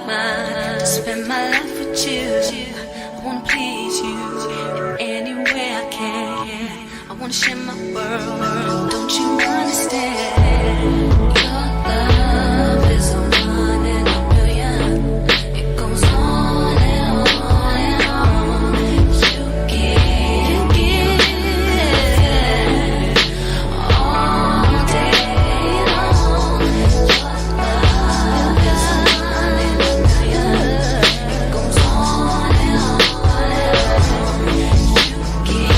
mine. Spend my life with you. I wanna please you in any way I can. I wanna share my world. Don't you understand? Your love is a one in a million. It goes on and on and on. You give all day long. Your love is a one in a million. It goes on and on and on. You give.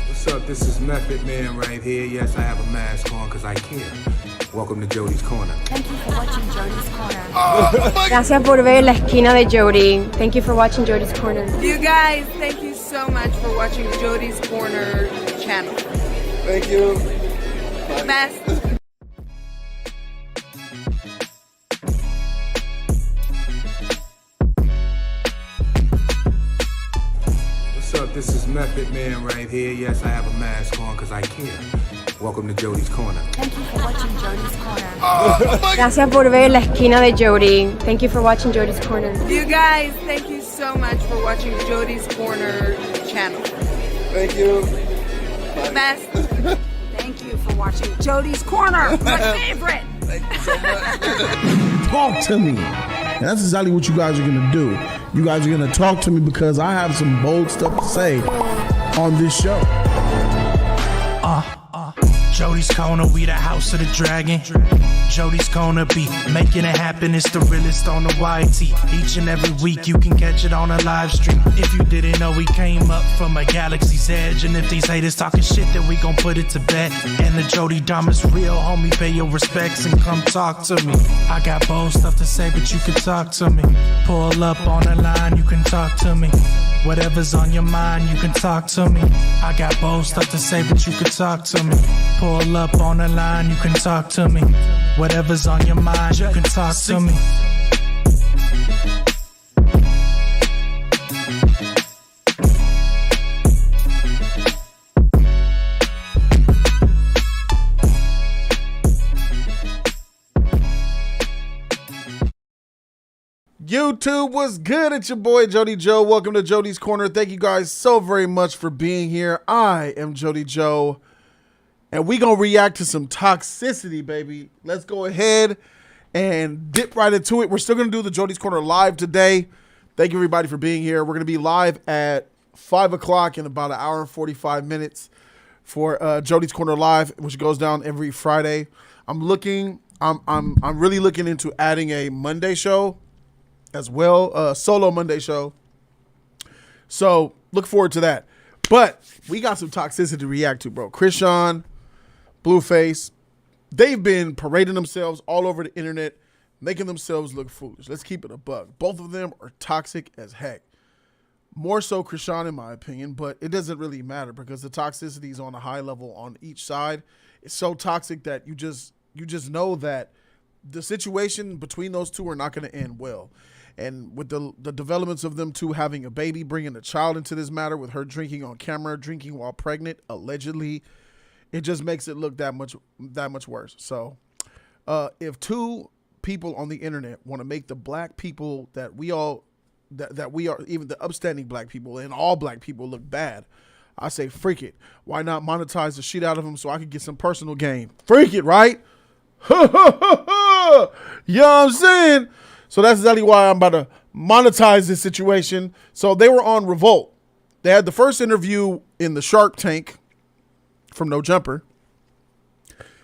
What's up? This is Method Man right here. Yes, I have a mask on because I care. Welcome to Jody's Corner. Thank you for watching Jody's Corner. Gracias por ver la esquina de Jody. Thank you for watching Jody's Corner. You guys, thank you so much for watching Jody's Corner channel. Thank you. Best. What's up? This is Method Man right here. Yes, I have a mask on because I care. Welcome to Jody's Corner. Thank you for watching Jody's Corner. Gracias por ver la esquina de Jody. Thank you for watching Jody's Corner. You guys, thank you so much for watching Jody's Corner channel. Thank you. Best. Thank you for watching Jody's Corner. My favorite. Talk to me. And that's exactly what you guys are gonna do. You guys are gonna talk to me because I have some bold stuff to say on this show. Jody's Corner, we the house of the dragon. Jody's Corner be making it happen. It's the realest on the YT. Each and every week you can catch it on a live stream. If you didn't know, we came up from a galaxy's edge. And if these haters talking shit, then we gon' put it to bed. And the Jody Dom is real, homie. Pay your respects and come talk to me. I got bold stuff to say, but you can talk to me. Pull up on the line, you can talk to me. Whatever's on your mind, you can talk to me. I got bold stuff to say, but you can talk to me. Pull up on the line, you can talk to me. Whatever's on your mind, you can talk to me. YouTube, what's good? It's your boy Jody Joe. Welcome to Jody's Corner. Thank you guys so very much for being here. I am Jody Joe, and we gonna react to some Toxicity, baby. Let's go ahead and dip right into it. We're still gonna do the Jody's Corner live today. Thank you everybody for being here. We're gonna be live at 5 o'clock in about an hour and 45 minutes for Jody's Corner live, which goes down every Friday. I'm really looking into adding a Monday show as well, solo Monday show. So look forward to that. But we got some Toxicity to react to, bro. Chrisean Blueface, they've been parading themselves all over the internet, making themselves look foolish. Let's keep it a buck. Both of them are toxic as heck. More so Chrisean in my opinion, but it doesn't really matter because the toxicity is on a high level on each side. It's so toxic that you just know that the situation between those two are not going to end well. And with the developments of them two having a baby, bringing a child into this matter with her drinking on camera, drinking while pregnant, allegedly, it just makes it look that much worse. So if two people on the internet want to make the black people that we are, even the upstanding black people and all black people look bad, I say freak it. Why not monetize the shit out of them so I can get some personal gain? Freak it, right? You know what I'm saying? So that's exactly why I'm about to monetize this situation. So they were on Revolt. They had the first interview in the Shark Tank from No Jumper.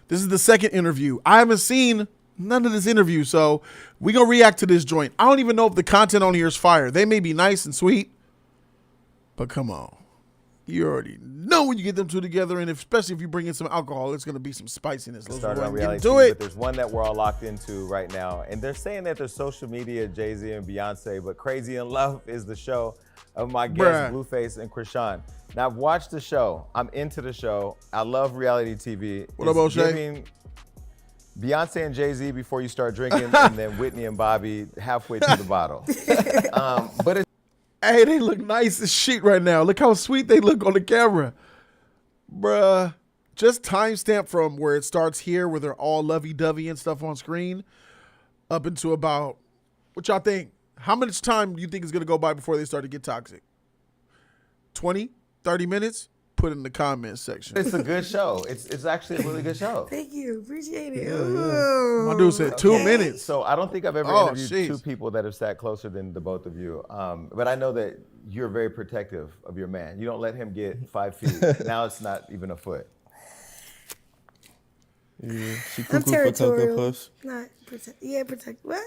This is the second interview. I haven't seen none of this interview, so we're going to react to this joint. I don't even know if the content on here is fire. They may be nice and sweet, but come on. You already know when you get them two together, and especially if you bring in some alcohol, it's going to be some spiciness. Let's Started on reality do TV, it. but there's one that we're all locked into right now, and they're saying that there's social media, Jay-Z and Beyonce, but Crazy in Love is the show of my guests, Blueface and Chrisean. Now, I've watched the show. I'm into the show. I love reality TV. What about Shay? Beyonce and Jay-Z before you start drinking, and then Whitney and Bobby halfway through the bottle. But it's Hey, they look nice as shit right now. Look how sweet they look on the camera. Bruh, Just timestamp from where it starts here, where they're all lovey-dovey and stuff on screen, up into about, what y'all think? How much time do you think is going to go by before they start to get toxic? 20, 30 minutes? Put it in the comments section. It's a good show. It's actually a really good show. Thank you. Appreciate it. My dude said 2 minutes. So I don't think I've ever interviewed two people that have sat closer than the both of you. But I know that you're very protective of your man. You don't let him get 5 feet. Now it's not even a foot. Yeah, she I'm cuckoo for Cocoa territorial. Puffs. Not protect. Yeah, protect. What?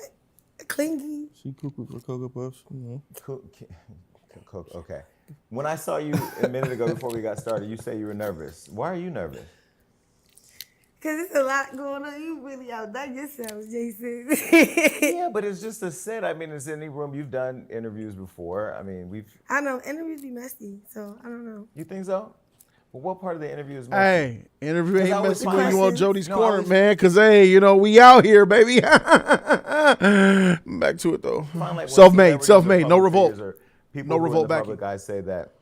Clingy. She cuckoo for Cocoa Puffs. You know. Okay. When I saw you a minute ago before we got started, you say you were nervous. Why are you nervous? Because it's a lot going on. You really outdone yourself, Jason. Yeah, but it's just a set. I mean, it's any room. You've done interviews before. I mean, I know. Interviews be messy, so I don't know. You think so? Well, what part of the interview is messy? Hey, interview ain't messy when you on Jody's No, corner, man. Because, hey, you know, we out here, baby. Back to it, though. Like Self-made. No revolt. People No revolt back. Public guys say that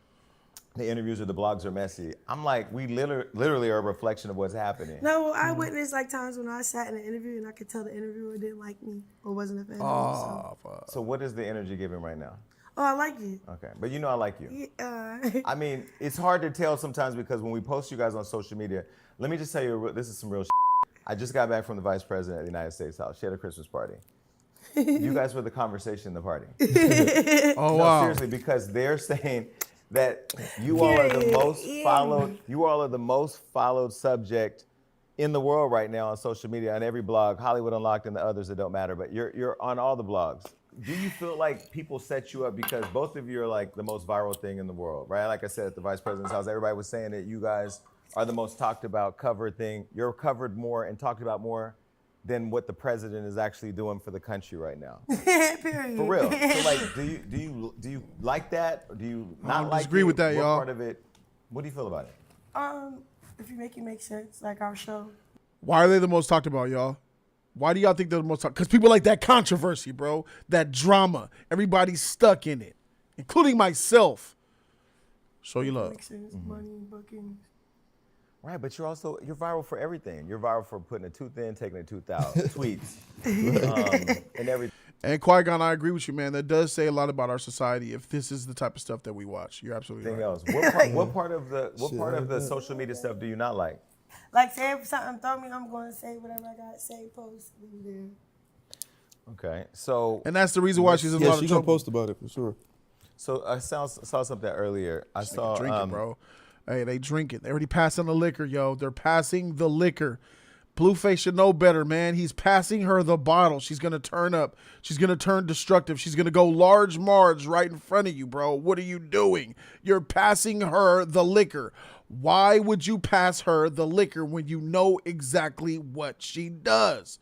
the interviews or the blogs are messy. I'm like, we literally are a reflection of what's happening. No, I witnessed like times when I sat in an interview and I could tell the interviewer didn't like me or wasn't a fan of me. So what is the energy giving right now? Oh, I like you. Okay, but you know I like you. Yeah. I mean, it's hard to tell sometimes because when we post you guys on social media, let me just tell you, this is some real shit. I just got back from the Vice President of the United States house. She had a Christmas party. You guys were the conversation in the party. Oh, no, wow. Seriously, because they're saying that you all are the most followed. You all are the most followed subject in the world right now on social media, on every blog, Hollywood Unlocked and the others that don't matter. But you're on all the blogs. Do you feel like people set you up because both of you are like the most viral thing in the world, right? Like I said at the Vice President's house, everybody was saying that you guys are the most talked about covered thing. You're covered more and talked about more than what the president is actually doing for the country right now. Period. For real. So like, do you like that? Or do you not like disagree it? with that, what y'all. Part of it? What do you feel about it? If you make it make sense, like our show. Why are they the most talked about, y'all? Why do y'all think they're the most talked? Because people like that controversy, bro. That drama. Everybody's stuck in it, including myself. Show you love. Makes sense. Money, bookings. Right, but you're viral for everything. You're viral for putting a tooth in, taking a tooth out, tweets, and everything. And Qui-Gon, I agree with you, man. That does say a lot about our society if this is the type of stuff that we watch. You're absolutely right. Else. What part of the social media stuff do you not like? Like, say if something throw me, I'm going to say whatever I got to say, post, leave it there. Okay, so. And that's the reason why she's in a lot of she trouble. gonna post about it for sure. So I saw something earlier. I saw drinking, bro. Hey, they drinking. They already passing the liquor, yo. They're passing the liquor. Blueface should know better, man. He's passing her the bottle. She's going to turn up. She's going to turn destructive. She's going to go large Marge right in front of you, bro. What are you doing? You're passing her the liquor. Why would you pass her the liquor when you know exactly what she does?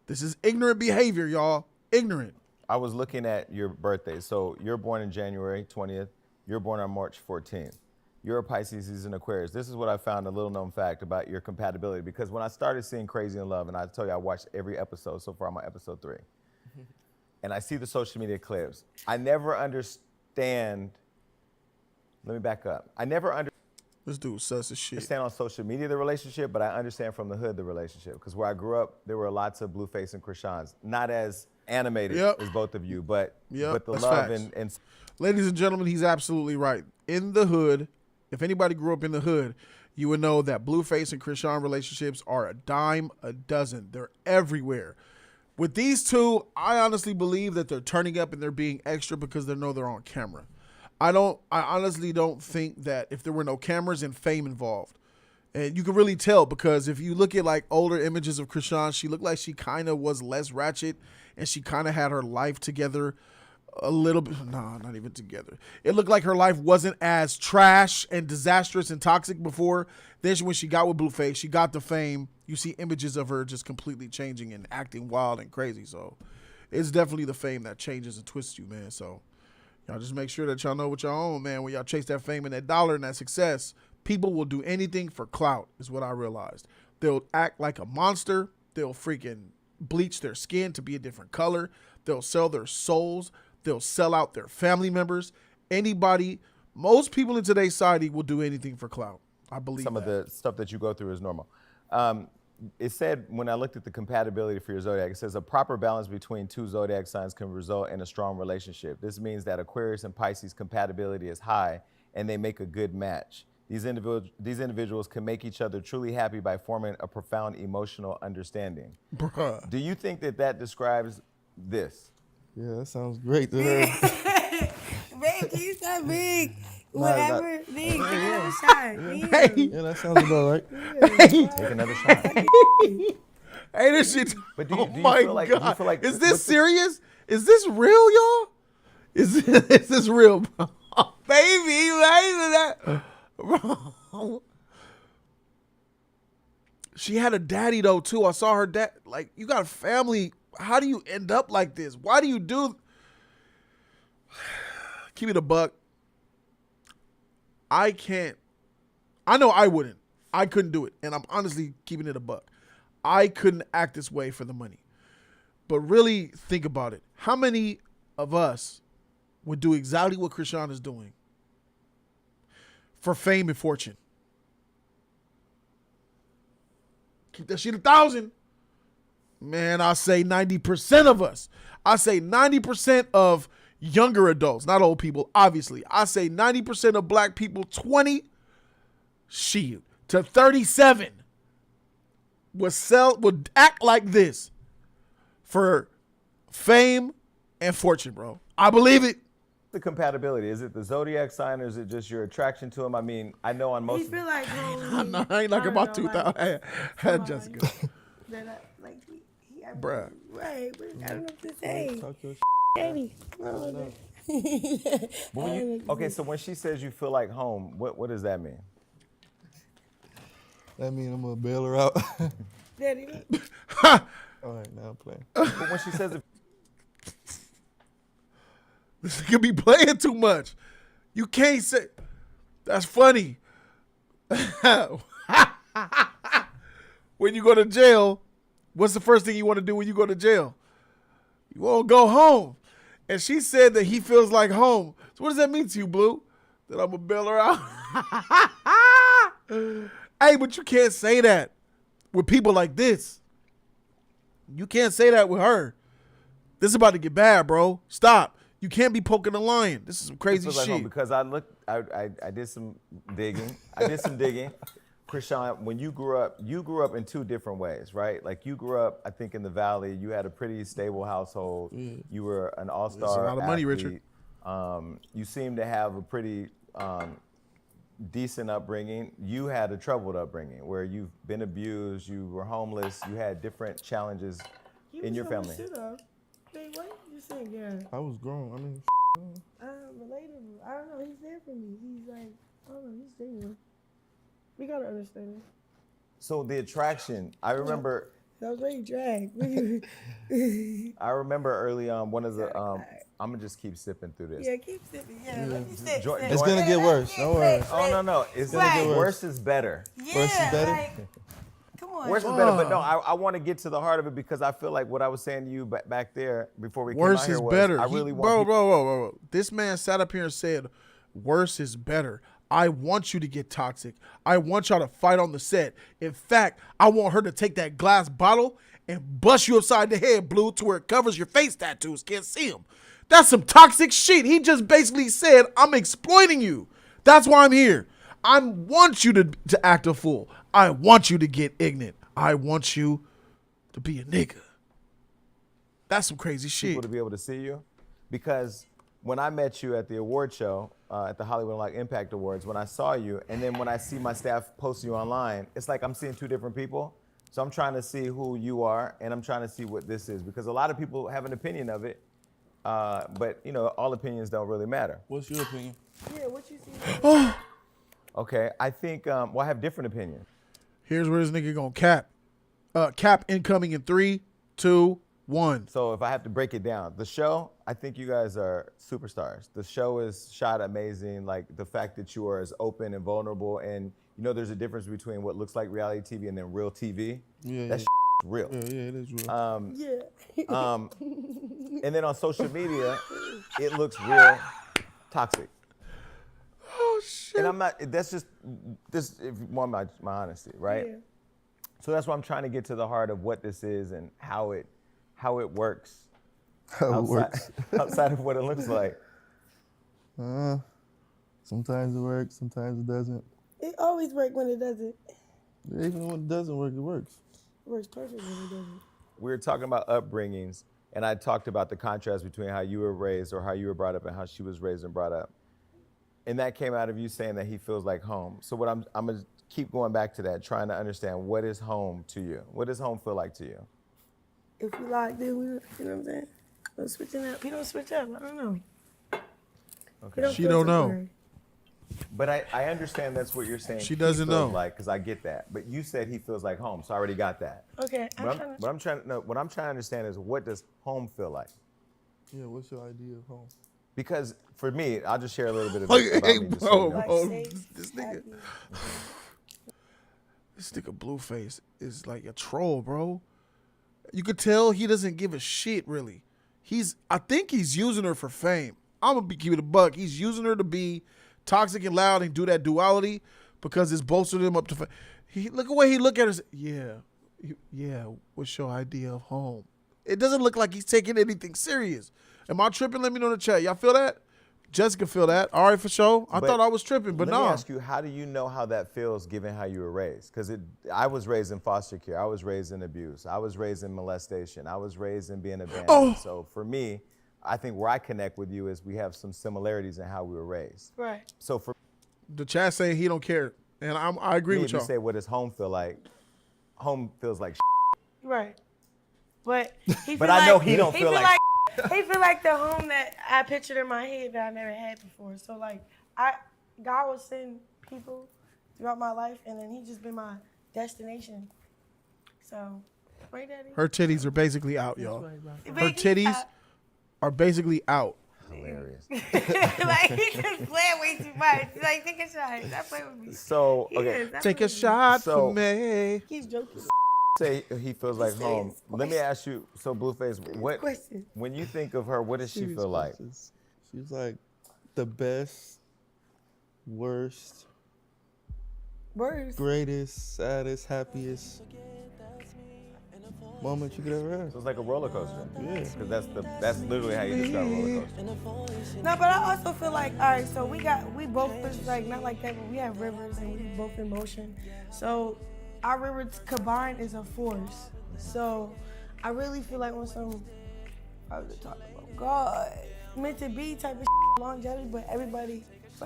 This is ignorant behavior, y'all. Ignorant. I was looking at your birthday. So you're born in January 20th. You're born on March 14th. You're a Pisces, he's an Aquarius. This is what I found, a little known fact about your compatibility, because when I started seeing Chrisean Love, and I told you I watched every episode, so far I'm on episode 3, and I see the social media clips, I never understand, let me back up. I never This dude says this shit. understand on social media the relationship, but I understand from the hood the relationship, because where I grew up, there were lots of Blueface and Chriseans, not as animated as both of you, but the that's love facts. and Ladies and gentlemen, he's absolutely right. In the hood, if anybody grew up in the hood, you would know that Blueface and Chrisean relationships are a dime a dozen. They're everywhere. With these two, I honestly believe that they're turning up and they're being extra because they know they're on camera. I honestly don't think that if there were no cameras and fame involved, and you can really tell because if you look at like older images of Chrisean, she looked like she kind of was less ratchet and she kind of had her life together a little bit. No, not even together. It looked like her life wasn't as trash and disastrous and toxic before. Then when she got with Blueface, she got the fame. You see images of her just completely changing and acting wild and crazy. So it's definitely the fame that changes and twists you, man. So y'all just make sure that y'all know what y'all own, man. When y'all chase that fame and that dollar and that success, people will do anything for clout, is what I realized. They'll act like a monster. They'll freaking bleach their skin to be a different color. They'll sell their souls. They'll sell out their family members. Anybody, most people in today's society will do anything for clout. I believe some of the stuff that you go through is normal. It said, when I looked at the compatibility for your Zodiac, it says a proper balance between two Zodiac signs can result in a strong relationship. This means that Aquarius and Pisces compatibility is high and they make a good match. These individuals can make each other truly happy by forming a profound emotional understanding. Bruh. Do you think that that describes this? Yeah, that sounds great to her. Babe, can you stop big? Nah, Whatever. Big, take another shot. Yeah, that sounds about right. Take another shot. Hey, this shit. But do you my feel like, do you God. feel like Is this serious? Is this real, y'all? Is this real? Baby, that. Bro. She had a daddy though too. I saw her dad. Like, you got a family. How do you end up like this? Why do you do? Keep it a buck. I can't. I know I wouldn't. I couldn't do it. And I'm honestly keeping it a buck. I couldn't act this way for the money. But really think about it. How many of us would do exactly what Chrisean is doing for fame and fortune? Keep that shit 1,000. Man, I say 90% of us. I say 90% of younger adults, not old people, obviously. I say 90% of black people, 20 to 37 would act like this for fame and fortune, bro. I believe it. The compatibility, is it the Zodiac sign or is it just your attraction to him? I mean, I know on most. He feel like I ain't like about 2,000. Hey, Jessica. Like he Bruh. Right, but I don't know what to say. Talk your Daddy. Okay, so when she says you feel like home, what does that mean? That mean I'm gonna bail her out. Daddy. All right, now I'm playing. But when she says it, This could be playing too much. You can't say. That's funny. When you go to jail, what's the first thing you want to do when you go to jail? You want to go home. And she said that he feels like home. So what does that mean to you, Blue? That I'm going to bail her out? Hey, but you can't say that with people like this. You can't say that with her. This is about to get bad, bro. Stop. You can't be poking the lion. This is some crazy like shit. home because I did some digging. Chrisean, when you grew up in two different ways, right? Like you grew up, I think, in the Valley. You had a pretty stable household. Yeah. You were an all-star That's a lot of money, athlete. Richard. You seem to have a pretty decent upbringing. You had a troubled upbringing where you've been abused, you were homeless, you had different challenges in your family. Wait, what you saying, yeah? I was grown. I mean, Relatable. I don't know. He's there for me. He's like, I don't know. He's genuine. We gotta understand it. So the attraction, I remember. That was very drag. I remember early on one of the. I'm gonna just keep sipping through this. Yeah, keep sipping. Yeah, let me sip. it's gonna get worse. Don't worry. Oh no, it's gonna get worse is better. Yeah, Worse is better? Like, come on. Worse is better, but no, I want to get to the heart of it because I feel like what I was saying to you back there before we came Worse out here is was better. I really want Bro. This man sat up here and said, worse is better. I want you to get toxic. I want y'all to fight on the set. In fact, I want her to take that glass bottle and bust you upside the head, Blue, to where it covers your face tattoos. Can't see them. That's some toxic shit. He just basically said, I'm exploiting you. That's why I'm here. I want you to act a fool. I want you to get ignorant. I want you to be a nigga. That's some crazy shit. people to be able to see you because when I met you at the award show, at the Hollywood Unlocked Impact Awards, when I saw you, and then when I see my staff post you online, it's like I'm seeing two different people. So I'm trying to see who you are, and I'm trying to see what this is, because a lot of people have an opinion of it, but you know, all opinions don't really matter. What's your opinion? Yeah, what you see? Okay, I think, well, I have different opinions. Here's where this nigga gonna cap. Cap incoming in 3, 2, 1. So if I have to break it down, the show, I think you guys are superstars. The show is shot amazing. Like the fact that you are as open and vulnerable, and you know there's a difference between what looks like reality TV and then real TV. Yeah, That's real. Yeah, it is real. And then on social media, it looks real toxic. Oh shit. And I'm not. That's just this. If you want my honesty, right? Yeah. So that's why I'm trying to get to the heart of what this is and how it works. How it works. Outside of what it looks like. Sometimes it works, sometimes it doesn't. It always works when it doesn't. Even when it doesn't work, it works. It works perfect when it doesn't. We were talking about upbringings, and I talked about the contrast between how you were raised or how you were brought up and how she was raised and brought up. And that came out of you saying that he feels like home. So what I'm gonna keep going back to that, trying to understand what is home to you? What does home feel like to you? If you like, then we, you know what I'm saying? Don't switch it up. He don't switch up. I don't know. Okay. She don't know. But I understand that's what you're saying. She doesn't he feels know. like, because I get that. But you said he feels like home, so I already got that. Okay. What I'm trying to understand is, what does home feel like? Yeah, what's your idea of home? Because for me, I'll just share a little bit of Hey, about me. Just so you know. bro, Like safe, this nigga. happy. This nigga Blueface is like a troll, bro. You could tell he doesn't give a shit, really. I think he's using her for fame. I'm gonna keep it a buck. He's using her to be toxic and loud and do that duality because it's bolstered him up to fame. Look at the way he look at her. Yeah, what's your idea of home? It doesn't look like he's taking anything serious. Am I tripping? Let me know in the chat. Y'all feel that? Jessica feel that. All right, for sure. I thought I was tripping, but no. Let me ask you, how do you know how that feels given how you were raised? Because I was raised in foster care. I was raised in abuse. I was raised in molestation. I was raised in being abandoned. Oh. So for me, I think where I connect with you is we have some similarities in how we were raised. Right. So for The chat saying he don't care, and I agree me, with if you y'all. say, what does home feel like? Home feels like Right. But he But feel I know like, he don't feel like he feel like the home that I pictured in my head that I never had before. So like God will send people throughout my life, and then he just been my destination. So, right, Daddy? Her titties are basically out, y'all. Her Baby, titties are basically out. hilarious. like he just playing way too much. Like, take a shot. Stop playing with me. So, He okay, is. Stop Take a playing with me. shot So- for me. He's joking. say he feels like home. Serious Let me ask you, so Blueface, what, Question. when you think of her, what does she Serious feel like? questions. She's like the best, worst, Words. greatest, saddest, happiest moment you could ever have. So it's like a roller coaster. Yeah. Because that's literally how you describe a roller coaster. No, but I also feel like, all right, so we both was like, not like that, but we have rivers and we both in motion. So our rivers combined is a force. So I really feel like when I was talking about God, meant to be type of longevity, but for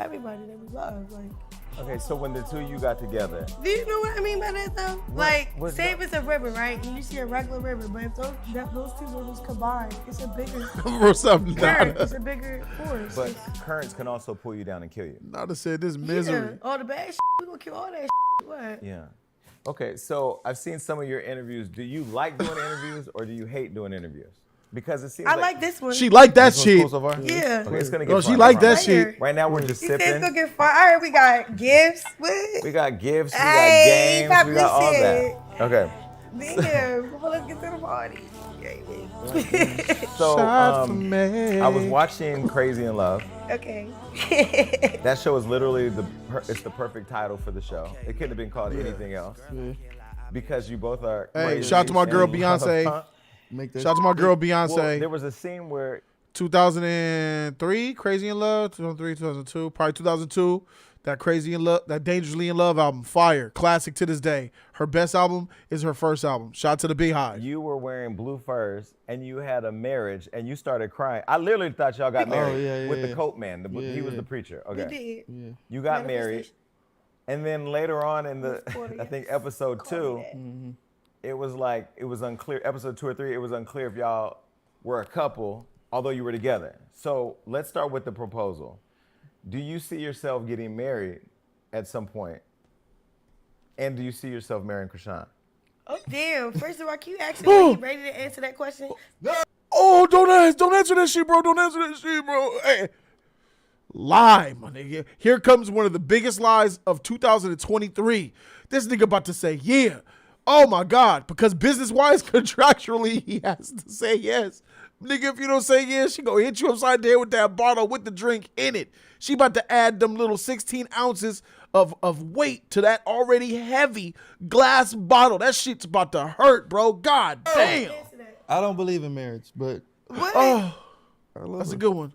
everybody that we love, like. Okay, so when the two of you got together, Do you know what I mean by that though? Like, what- say if it's a river, right? And you see a regular river, but if those two rivers combine, it's a bigger current. It's a bigger force. but currents can also pull you down and kill you. Not to say this Yeah, misery. all the bad we gonna kill all that What? Yeah. Okay, so I've seen some of your interviews. Do you like doing interviews or do you hate doing interviews? Because it seems I like this one. She like that This one's shit. cool so far? Yeah. Okay, it's gonna get Oh, fun, she like I that promise. shit. Right now we're just You said it's sipping. gonna get fun. All right, we got gifts. What? We got gifts, we Hey, got games, we got all publicity. that. Okay. Damn, come on, let's get to the party. So Shot for me. I was watching Crazy in Love. Okay. That show is literally it's the perfect title for the show. It couldn't have been called anything else. Because you both are Hey, crazy shout out to my girl and love, Beyonce. huh? Make that Shout out to my girl Well, Beyonce. there was a scene where 2003, Crazy in Love. 2003, 2002, probably 2002. That Crazy in Love, that Dangerously in Love album, fire, classic to this day. Her best album is her first album. Shout out to the Beehive. you were wearing blue furs and you had a marriage and you started crying. I literally thought y'all got married yeah, with the yeah. coat man. Yeah, he was yeah. the preacher. We Okay. did. You got married. And then later on in the, Forty I think years. episode Call me 2, that. it was like, it was unclear, episode 2 or 3, it was unclear if y'all were a couple, although you were together. So let's start with the proposal. Do you see yourself getting married at some point? And do you see yourself marrying Chrisean? Oh, damn. First of all, can you ask me when you ready to answer that question? Oh, don't answer that shit, bro. Don't answer that shit, bro. Hey. Lie, my nigga. Here comes one of the biggest lies of 2023. This nigga about to say, yeah. Oh my God. Because business-wise, contractually, he has to say yes. Nigga, if you don't say yes, she gonna hit you upside the head with that bottle with the drink in it. She about to add them little 16 ounces of weight to that already heavy glass bottle. That shit's about to hurt, bro. God damn. I don't believe in marriage, but What? Oh, I love that's her. a good one.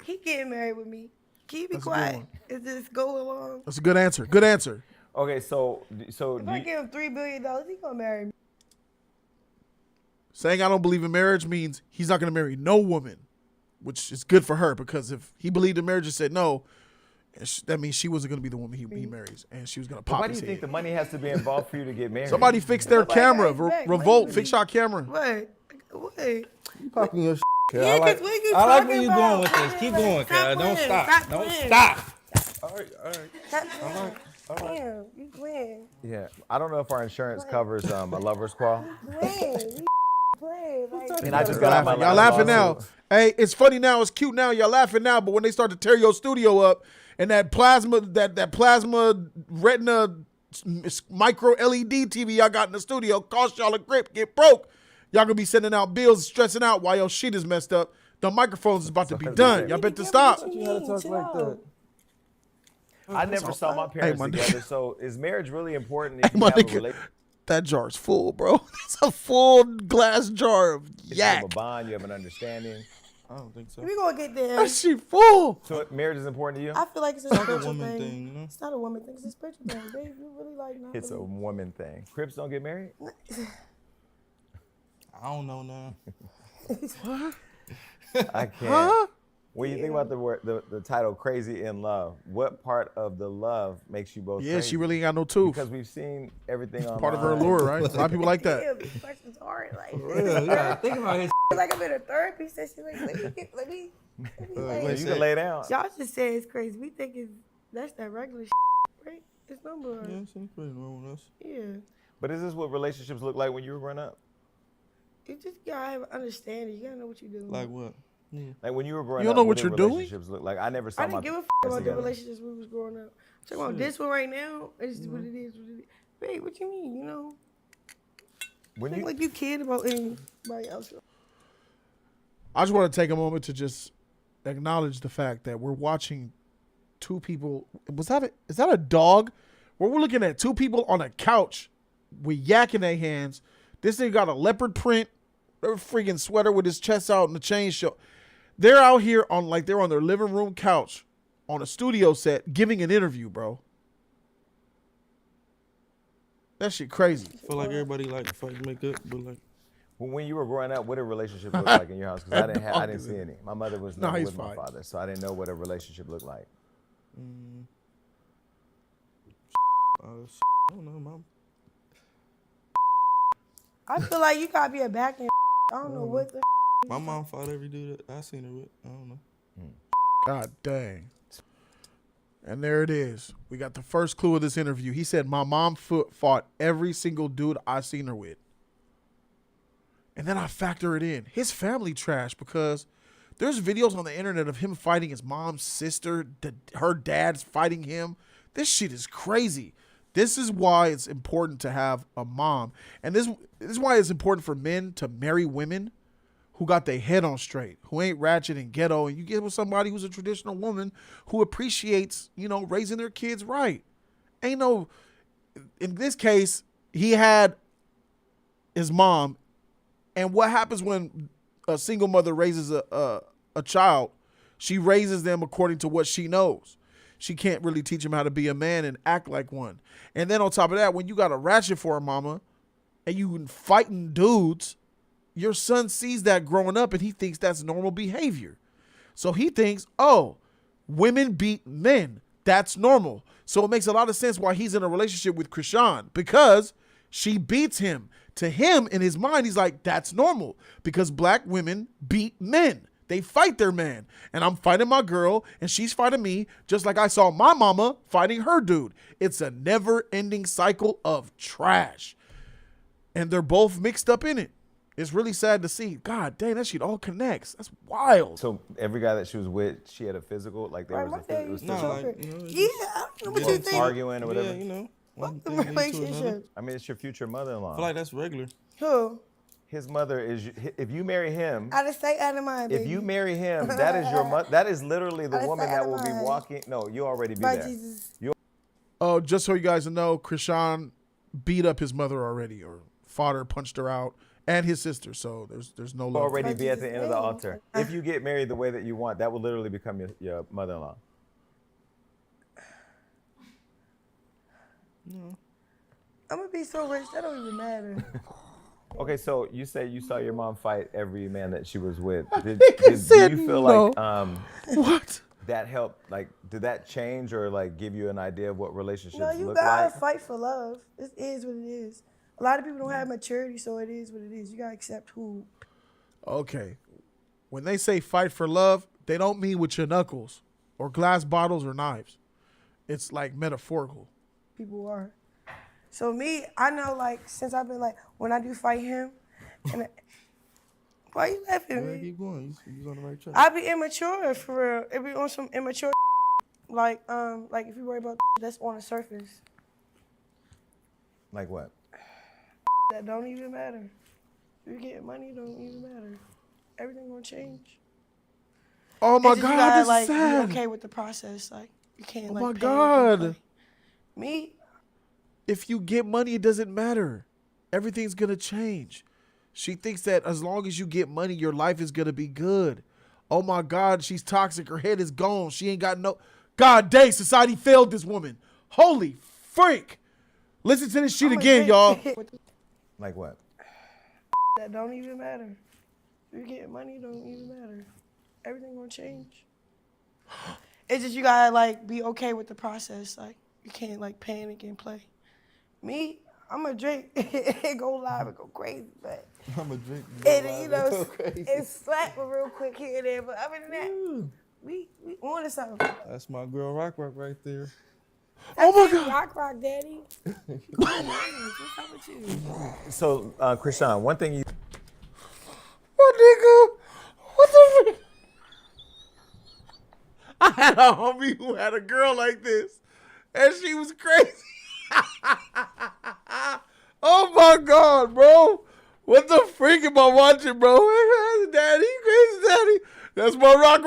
He getting married with me. Keep it That's a good quiet. one. Is this go along? That's a good answer. Good answer. Okay, so If I give him $3 billion, he gonna marry me. Saying I don't believe in marriage means he's not gonna marry no woman, which is good for her because if he believed in marriage and said no, that means she wasn't gonna be the woman he marries, and she was gonna pop why do his you head. think the money has to be involved for you to get married? Somebody fix their camera. got his back. Revolt, Wait. fix your camera. What? You popping your shit, cuz. Yeah, I like, 'cause what you I like talking where you about? going with this. Keep going, cuz. Don't playing. stop. Don't playing. stop. All right, all right. Stop playing. Damn, you playing. Yeah, I don't know if our insurance covers a lover's quarrel. Playing. You playing. Like, And I just got out my Y'all last laughing now. lawsuit. Hey, it's funny now. It's cute now. Y'all laughing now. But when they start to tear your studio up and that plasma retina micro LED TV y'all got in the studio cost y'all a grip, get broke. Y'all gonna be sending out bills, stressing out while your shit is messed up. The microphones is about to be done. Y'all better stop. You gotta talk like that. I never saw my parents my nigga. together, so is marriage really important if Hey, you my have a nigga, relationship? that jar's full, bro. It's a full glass jar of You yak. have a bond, you have an understanding. I don't think so. we gonna get there. That shit full. So marriage is important to you? I feel like it's a It's like a spiritual woman thing. thing, you know? It's not a woman thing. It's a spiritual thing. Babe, you really like not It's a really- woman thing. Crips don't get married? I don't know now. I can't. Huh? When you think about the title "Crazy in Love," what part of the love makes you both? Yeah, crazy? she really ain't got no tooth. Because we've seen everything on Part of her allure, right? A lot of people like that. Damn, these questions hard. Like, Yeah, think about his. like I'm in a therapy session. Like, let me like, You can lay down. y'all just say it's crazy. We think that's that regular right? It's number. Yeah, seems pretty normal. That's Yeah. But is this what relationships look like when you were growing up? You just gotta have an understanding. You gotta know what you're doing. like what? Yeah. Like when you were growing You up, don't know what did you're doing? relationships look like? I never saw I my didn't give a parents about the together. relationships we was growing up. I'm talking about this one right now. It's just what it is. What it is. Babe, what you mean? You know, When think you like you cared about anybody else. I just want to take a moment to just acknowledge the fact that we're watching two people. Is that a dog? Where we're looking at two people on a couch with yak in their hands. This thing got a leopard print, a freaking sweater with his chest out and the chain show. They're out here they're on their living room couch on a studio set giving an interview, bro. That shit crazy. I feel like everybody like fight makeup, but like when you were growing up, what did relationships look like in your house? Because I didn't see any. My mother was No, never he's with my fine. father, so I didn't know what a relationship looked like. I don't know, mom. I feel like you gotta be a back end. I don't know what the. My mom fought every dude that I seen her with. I don't know. God dang. And there it is. We got the first clue of this interview. He said, my mom fought every single dude I seen her with. And then I factor it in. His family trash because there's videos on the internet of him fighting his mom's sister. Her dad's fighting him. This shit is crazy. This is why it's important to have a mom. And this is why it's important for men to marry women who got their head on straight, who ain't ratchet and ghetto, and you get with somebody who's a traditional woman who appreciates, raising their kids right. Ain't no, in this case, he had his mom, and what happens when a single mother raises a child? She raises them according to what she knows. She can't really teach him how to be a man and act like one. And then on top of that, when you got a ratchet for a mama and you fighting dudes, your son sees that growing up and he thinks that's normal behavior. So he thinks, oh, women beat men. That's normal. So it makes a lot of sense why he's in a relationship with Chrisean, because she beats him. To him, in his mind, he's like, that's normal because black women beat men. They fight their man. And I'm fighting my girl and she's fighting me just like I saw my mama fighting her dude. It's a never-ending cycle of trash. And they're both mixed up in it. It's really sad to see. God dang, that shit all connects. That's wild. So every guy that she was with, she had a physical, like there Right, was my a dad it was used to physical. choke her. you know, it's Yeah, I don't know what you think. Arguing or whatever. Yeah, you know. One Fuck the thing leads to another. relationship. I mean, it's your future mother-in-law. I feel like that's regular. Who? His mother is. If you marry him, Out of sight, out of mind, baby. if you marry him, that is your mother. That is literally the Out of woman sight, that out of will be mind. walking. No, you already be By there. Jesus. Oh, just so you guys know, Chrisean beat up his mother already, or fought her, punched her out, and his sister. So there's no You love. already By be at the Jesus' end of the name. altar. If you get married the way that you want, that will literally become your mother-in-law. I'm gonna be so rich that don't even matter. Okay, so you say you saw your mom fight every man that she was with. Do said you feel no. like What? that helped? Like, did that change or like give you an idea of what relationships No, you look gotta like? fight for love. It is what it is. A lot of people don't have maturity, so it is what it is. You gotta accept who. Okay. When they say fight for love, they don't mean with your knuckles or glass bottles or knives. It's like metaphorical. People are. So me, I know like since I've been like when I do fight him, and why you laughing at Yeah, me? keep going. You on the right track. I be immature for real. It be on some immature like if you worry about that's on the surface Like what? that don't even matter. If you get money, it don't even matter. Everything gonna change. Oh my It's just you God, gotta, this like is sad. be okay with the process. Like you can't Oh like. my panic and God. play. Me, If you get money, it doesn't matter. Everything's gonna change. She thinks that as long as you get money, your life is gonna be good. Oh my God, she's toxic. Her head is gone. She ain't got no. God dang, society failed this woman. Holy freak. Listen to this shit I'm again, y'all. Like what? that don't even matter. If you get money, it don't even matter. Everything gonna change. It's just you gotta like be okay with the process. Like you can't like panic and play. Me, I'm a drink. It go live, it go crazy, but I'm a drink. and you know it's slap real quick here and there. But other than that, we on to something. That's my girl Rock right there. Oh my That's God. rock, daddy. What's up with you? So, Chrisean, one thing you Oh, nigga. What the freak? I had a homie who had a girl like this, and she was crazy. Oh my God, bro. What the freak am I watching, bro? Daddy, crazy daddy. That's my rock.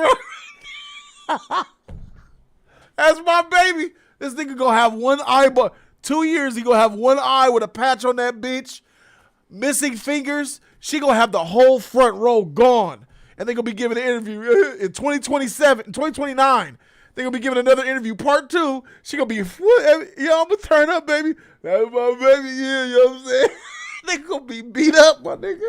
That's my baby. This nigga gonna have one eye, but 2 years he gonna have one eye with a patch on that bitch. Missing fingers. She gonna have the whole front row gone. And they gonna be giving an interview in 2027, 2029. They gonna be giving another interview, part 2. She gonna be, yeah, I'm gonna turn up, baby. That's my baby, yeah, you know what I'm saying? They gonna be beat up, my nigga.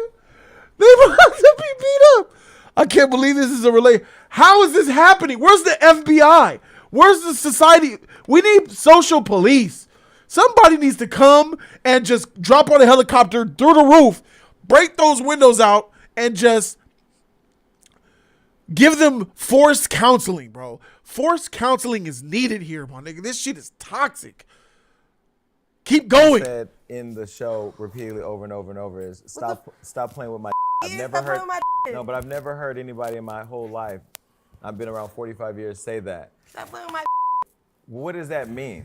They about to be beat up. I can't believe this is a relay. How is this happening? Where's the FBI? Where's the society? We need social police. Somebody needs to come and just drop on a helicopter through the roof, break those windows out, and just give them forced counseling, bro. Forced counseling is needed here, my nigga. This shit is toxic. Keep going. said in the show repeatedly over and over and over is stop playing with my. I've Yeah, never stop heard. playing with my No, but I've never heard anybody in my whole life. I've been around 45 years say that. Stop playing with my. What does that mean?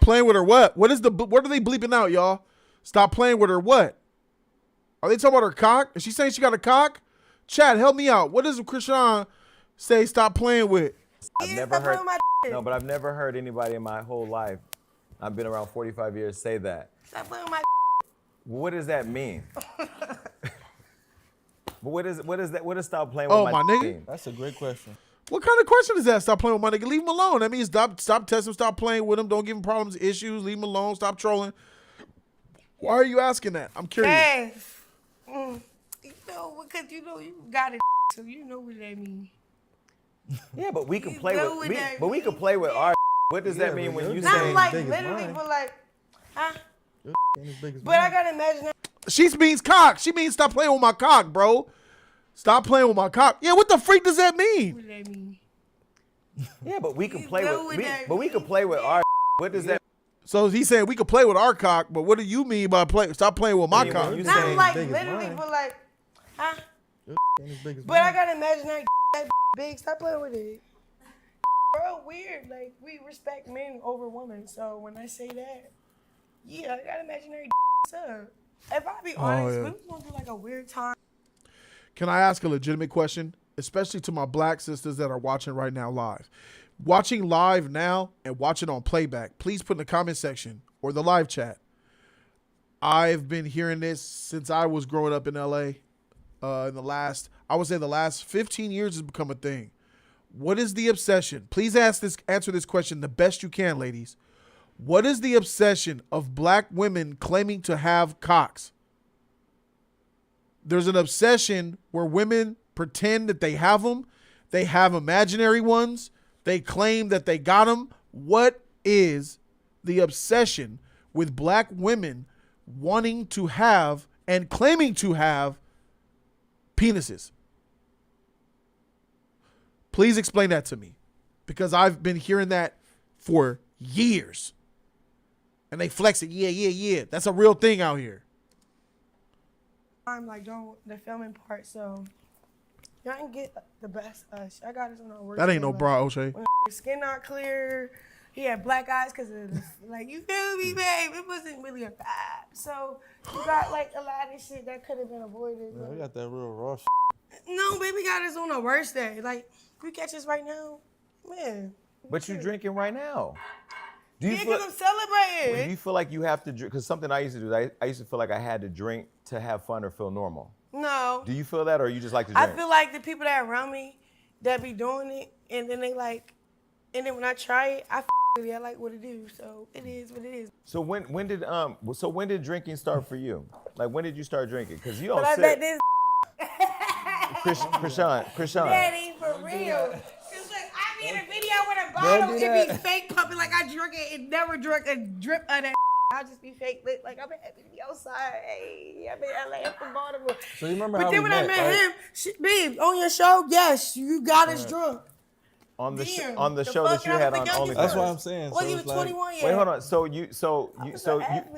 Playing with her what? What are they bleeping out, y'all? Stop playing with her what? Are they talking about her cock? Is she saying she got a cock? Chad, help me out. What does Chrisean say stop playing with? I've Yeah, never stop heard. playing with my. No, but I've never heard anybody in my whole life. I've been around 45 years say that. Stop playing with my. What does that mean? But what is that? What does stop playing with Oh, my my nigga. mean? That's a great question. What kind of question is that? Stop playing with my nigga. Leave him alone. That means stop testing him. Stop playing with him. Don't give him problems, issues. Leave him alone. Stop trolling. Why are you asking that? I'm curious. Hey, you know, because you know you got it, so you know what that means. Yeah, but we can play know with. what that But we can means. play with our. What does that Yeah, mean but when you're you not Not say? like big as literally, mine. but like, huh? Ain't as big as But I mine. gotta imagine that. She means cock. She means stop playing with my cock, bro. Stop playing with my cock. Yeah, what the freak does that mean? What that mean? Yeah, but we can play know with. what that But we can means. play with our. What does that So he's saying we could play with our cock, but what do you mean by play? Stop playing with my mean? cock. When you Not say like big as literally, mine. but like, huh? Ain't as big as But I mine. gotta imagine that big. Stop playing with it. Bro, weird. Like we respect men over women. So when I say that, yeah, I gotta imagine that up. If I be honest, yeah. we was going through like a weird time. Can I ask a legitimate question, especially to my black sisters that are watching right now live? Watching live now and watching on playback, please put in the comment section or the live chat. I've been hearing this since I was growing up in LA. In the last 15 years has become a thing. What is the obsession? Please answer this question the best you can, ladies. What is the obsession of black women claiming to have cocks? There's an obsession where women pretend that they have them. They have imaginary ones. They claim that they got them. What is the obsession with black women wanting to have and claiming to have penises? Please explain that to me, because I've been hearing that for years. And they flex it. Yeah. That's a real thing out here. I'm like doing the filming part, so y'all can get the best us. I got us on our work. That ain't no like, bra, O'Shea. when skin not clear. He had black eyes because of this. Like, you feel me, babe? It wasn't really a vibe. So you got like a lot of shit that could have been avoided. Man, we got that real raw shit. No, baby, got us on the worst day. Like, if you catch us right now, man. But you drinking right now. Do you Yeah, feel, because I'm celebrating. do you feel like you have to drink? Because something I used to do, I used to feel like I had to drink to have fun or feel normal. No. Do you feel that, or you just like to drink? I feel like the people that are around me that be doing it, and then they like, and then when I try it, I with it. I like what it do. So it is what it is. So when did drinking start for you? Like, when did you start drinking? Because you don't But I sit. bet this Chrisean. daddy for real. It's like I be in a video with a bottle, it be fake pumping like I drink it and never drink a drip of that. I just be fake lit, like I'm happy to be outside. Hey, I'm in LA, I'm from Baltimore. So you remember But how then we when I met, met right? him, babe, on your show, yes, you got us drunk. On the Damn, on the the show that fuck you I had was on the youngest OnlyFans. That's what I'm saying. Well, So you it's was like, 21 years. Wait, hold on.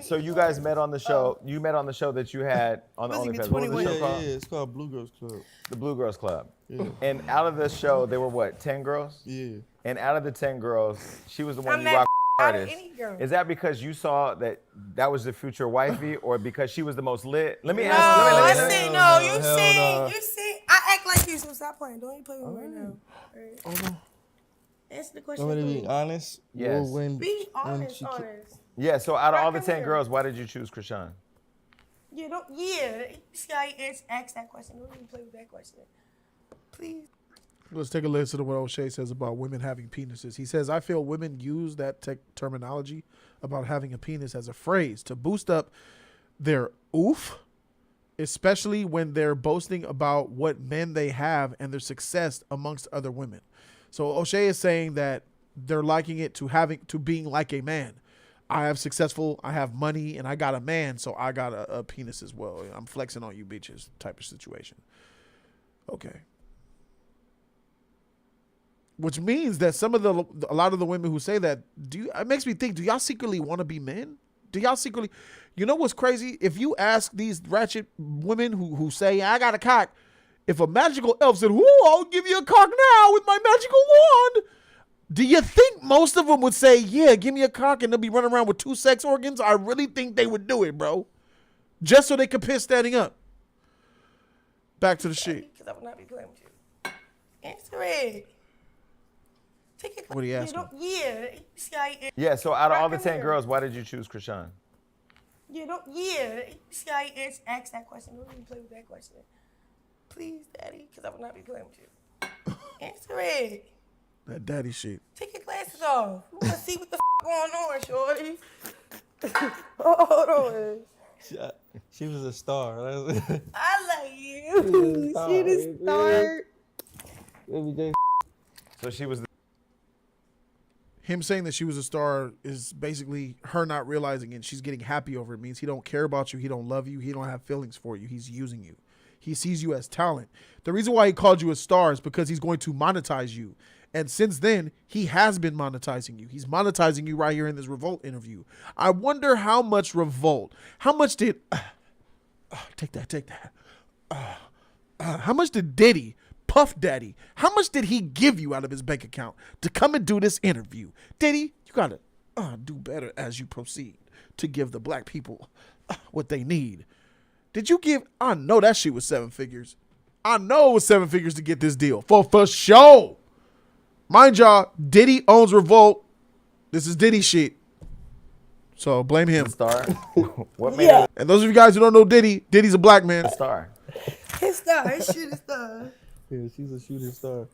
So you guys met on the show. You met on the show that you had on the Was he OnlyFans. What was 21? the show yeah, called? it's called Blue Girls Club. The Blue Girls Club. Yeah. And out of the show, there were what, 10 girls? Yeah. And out of the 10 girls, she was the one I'm you that rocked out of hardest. any girl. Is that because you saw that was the future wifey, or because she was the most lit? Let me No, ask. I Let me, see. Hell No, no, you hell see, no. you see. I act like you, so stop playing. Don't even play with me right now. Right. Answer the question. I'm gonna please. be honest. Yes. Be honest. yeah. So out of all the Rock 10 here. girls, why did you choose Chrisean? Yeah, you see how you ask that question. Don't even play with that question. Please. Let's take a listen to what O'Shea says about women having penises. He says, I feel women use that terminology about having a penis as a phrase to boost up their oof, especially when they're boasting about what men they have and their success amongst other women. So O'Shea is saying that they're liking it to being like a man. I have money, and I got a man, so I got a penis as well. I'm flexing on you bitches type of situation. Okay. Which means that a lot of the women who say that, it makes me think, do y'all secretly want to be men? Do y'all secretly, you know what's crazy? If you ask these ratchet women who say, I got a cock, if a magical elf said, I'll give you a cock now with my magical wand, do you think most of them would say, yeah, give me a cock, and they'll be running around with 2 sex organs? I really think they would do it, bro. Just so they could piss standing up. Back to the shit. Because I would not be playing with you. Answer it. What are you asking? Yeah, you see how you Yeah. So out of all the Rock 10 here. girls, why did you choose Chrisean? you see how you ask that question. Don't even play with that question. Please, daddy, because I would not be playing with you. Answer it. That daddy shit. Take your glasses off. We want to see what the going on, shorty. Hold on. She was a star. I like you. She the star. So she was. Him saying that she was a star is basically her not realizing it. She's getting happy over it. It means he don't care about you. He don't love you. He don't have feelings for you. He's using you. He sees you as talent. The reason why he called you a star is because he's going to monetize you. And since then, he has been monetizing you. He's monetizing you right here in this Revolt interview. I wonder how much Revolt, how much did, take that. How much did Diddy, Puff Daddy, how much did he give you out of his bank account to come and do this interview? Diddy, you got to do better as you proceed. to give the black people what they need. Did you give? I know that shit was 7 figures. I know it was 7 figures to get this deal. For sure. Mind y'all, Diddy owns Revolt. This is Diddy shit. So blame him. Star. What made it And those of you guys who don't know Diddy, Diddy's a black man. a star? His star, his shooting star. Yeah, she's a shooting star.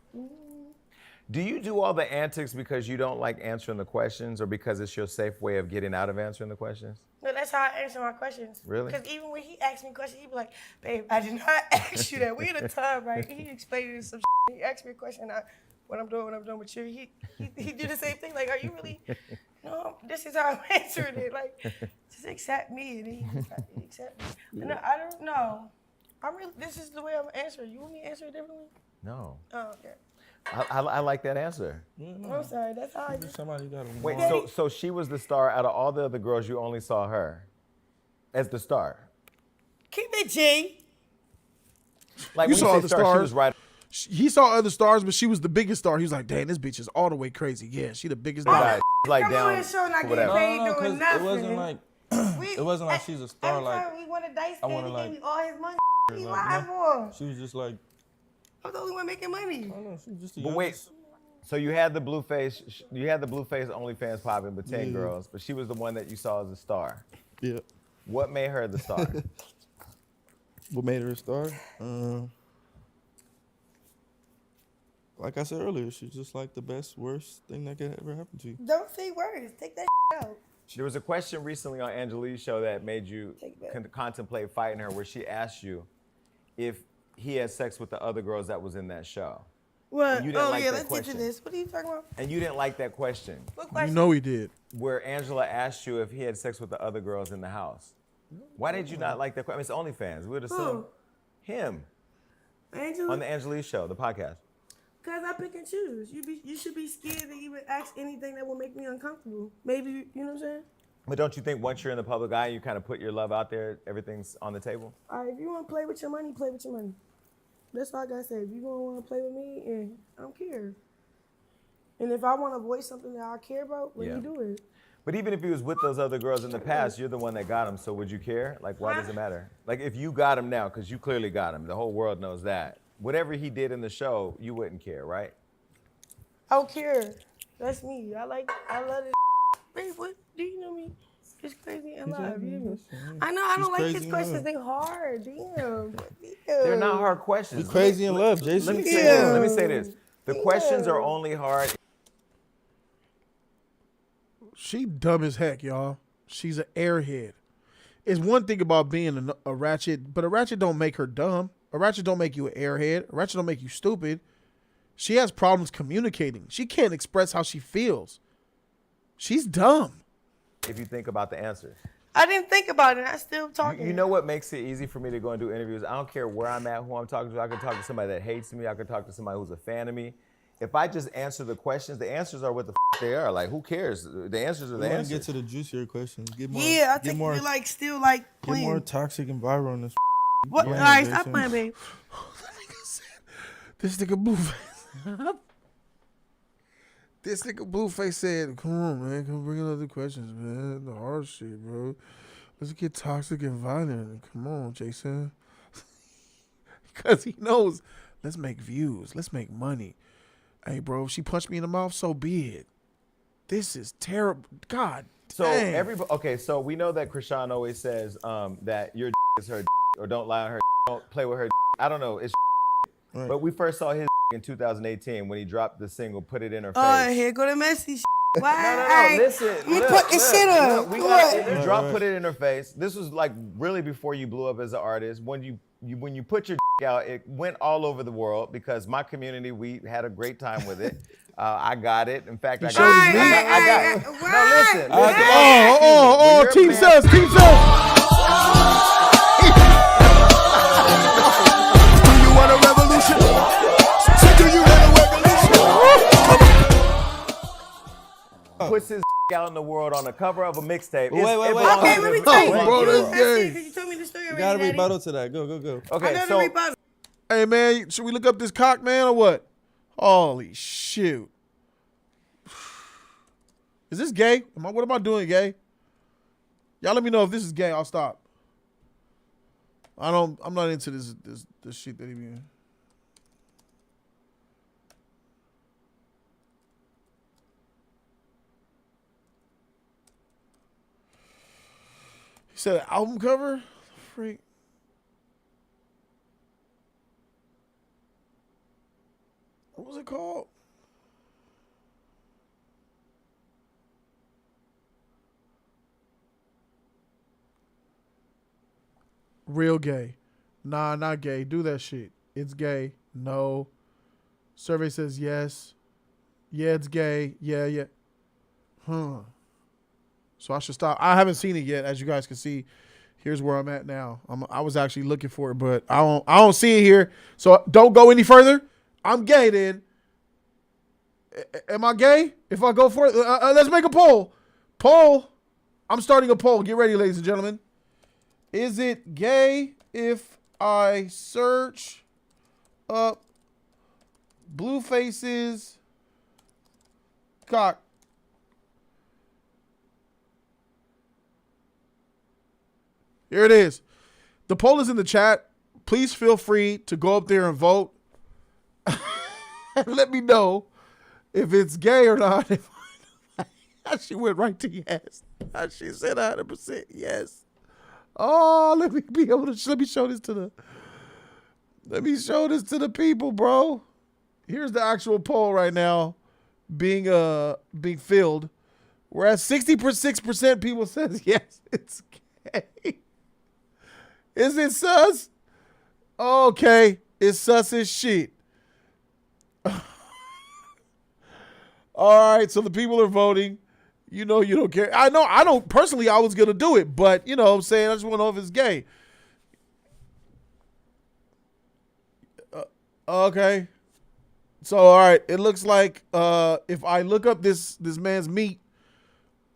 Do you do all the antics because you don't like answering the questions or because it's your safe way of getting out of answering the questions? No, that's how I answer my questions. Really? Because even when he asked me questions, he'd be like, babe, I did not ask you that. We in a time, right? He explained some shit. He asked me a question. What I'm doing with you. He did the same thing. Like, are you really? No, this is how I'm answering it. Like, just accept me. And he accept me. No, I don't know. This is the way I'm answering. You want me to answer it differently? No. Oh, okay. I like that answer. I'm sorry. That's how I do. Somebody got him. Wait, so she was the star out of all the other girls. You only saw her as the star. Keep it G. Like You when saw say the star, she stars. was right. He saw other stars, but she was the biggest star. He was like, dang, this bitch is all the way crazy. Yeah, she the biggest. Right. Like Come down. on and show not getting whatever. paid No, doing because nothing. it wasn't like it wasn't like she's a star. Every Like time we won a dice I game, wanna, he like- gave me all his money. He like, lied for. she was just like, I'm the only one making money. I don't know, she was just a But young- wait, so you had the Blueface OnlyFans popping with 10 Yeah. girls, but she was the one that you saw as a star. Yeah. What made her the star? What made her a star? Like I said earlier, she's just like the best, worst thing that could ever happen to you. Don't say words. Take that out. There was a question recently on Angelique's show that made you Take it back. contemplate fighting her, where she asked you if he had sex with the other girls that was in that show. What? You didn't Oh, like yeah, that let's get to question. this. What are you talking about? And you didn't like that question, What You question? know he did. where Angela asked you if he had sex with the other girls in the house. Why did you not like that question? I mean, it's OnlyFans. We would assume him on Angela? the Angelique show, the podcast. Because I pick and choose. You should be scared to even ask anything that will make me uncomfortable. Maybe, you know what I'm saying? But don't you think once you're in the public eye, you kind of put your love out there, everything's on the table? All right, if you want to play with your money, play with your money. That's all I got to say. If you don't want to play with me, I don't care. And if I want to voice something that I care about, let me do it. But even if he was with those other girls in the past, you're the one that got him, so would you care? Like, why does it matter? Like, if you got him now, because you clearly got him, the whole world knows that. Whatever he did in the show, you wouldn't care, right? I don't care. That's me. I love it. Babe, what? Do you know me? It's crazy and live. I know I don't like his questions. They hard. Damn. They're not hard questions. We crazy in love, Jason. Let me say this. Let me say this. The questions are only hard. She dumb as heck, y'all. She's an airhead. It's one thing about being a ratchet, but a ratchet don't make her dumb. A ratchet don't make you an airhead. A ratchet don't make you stupid. She has problems communicating. She can't express how she feels. She's dumb. If you think about the answers. I didn't think about it. I still talking. You know what makes it easy for me to go and do interviews? I don't care where I'm at, who I'm talking to. I could talk to somebody that hates me. I could talk to somebody who's a fan of me. If I just answer the questions, the answers are what the they are. Like, who cares? The answers are the We want answers. to get to the juicier questions. Get more. Yeah, I get think more, you're like still like Get playing. more toxic and viral on this. What? All Yeah, right, Jason. stop playing, babe. This nigga Blueface. This nigga Blueface said, come on, man. Come bring in other questions, man. The hard shit, bro. Let's get toxic and violent. Come on, Jason. Because he knows, let's make views. Let's make money. Hey, bro, if she punched me in the mouth, so be it. This is terrible. God So dang. okay, so we know that Chrisean always says that your is her or don't lie on her, don't play with her. I don't know, it's Right. but we first saw his in 2018 when he dropped the single "Put It in Her Face." Oh, here go the messy Why? No, listen. You look, put this shit up. look, we What? got drop "Put It in Her Face." This was like really before you blew up as an artist. When you put your out, it went all over the world because my community, we had a great time with it. I got it. In fact, I got it. I got it. No, listen. Oh, Team Sus, Team Sus. Do you want a revolution? Do you want a revolution? Puts his out in the world on the cover of a mixtape. Wait. Okay, let me tell you. Bro, You that's that's gay. it, 'cause you told me the story You already, got to Daddy. rebuttal to that. Go. I Okay, got so to rebuttal. Hey, man, should we look up this cock, man, or what? Holy shoot. Is this gay? What am I doing, gay? Y'all let me know if this is gay. I'll stop. I'm not into this shit that he be in. He said an album cover? Freak. What was it called? Real gay. Nah, not gay. Do that shit. It's gay. No. Survey says yes. Yeah, it's gay. Yeah. Huh. So I should stop. I haven't seen it yet, as you guys can see. Here's where I'm at now. I was actually looking for it, but I don't see it here. So don't go any further. I'm gay then. Am I gay? If I go for it, let's make a poll. Poll. I'm starting a poll. Get ready, ladies and gentlemen. Is it gay if I search up Blueface's cock? Here it is. The poll is in the chat. Please feel free to go up there and vote. Let me know if it's gay or not. She went right to yes. She said 100% yes. Oh, let me show this to the people, bro. Here's the actual poll right now being filled. We're at 66% people says yes, it's gay. Is it sus? Okay, it's sus as shit. All right, so the people are voting. You know you don't care. I know I don't personally. I was gonna do it, but you know what I'm saying, I just want to know if it's gay. Okay. So all right, it looks like if I look up this man's meat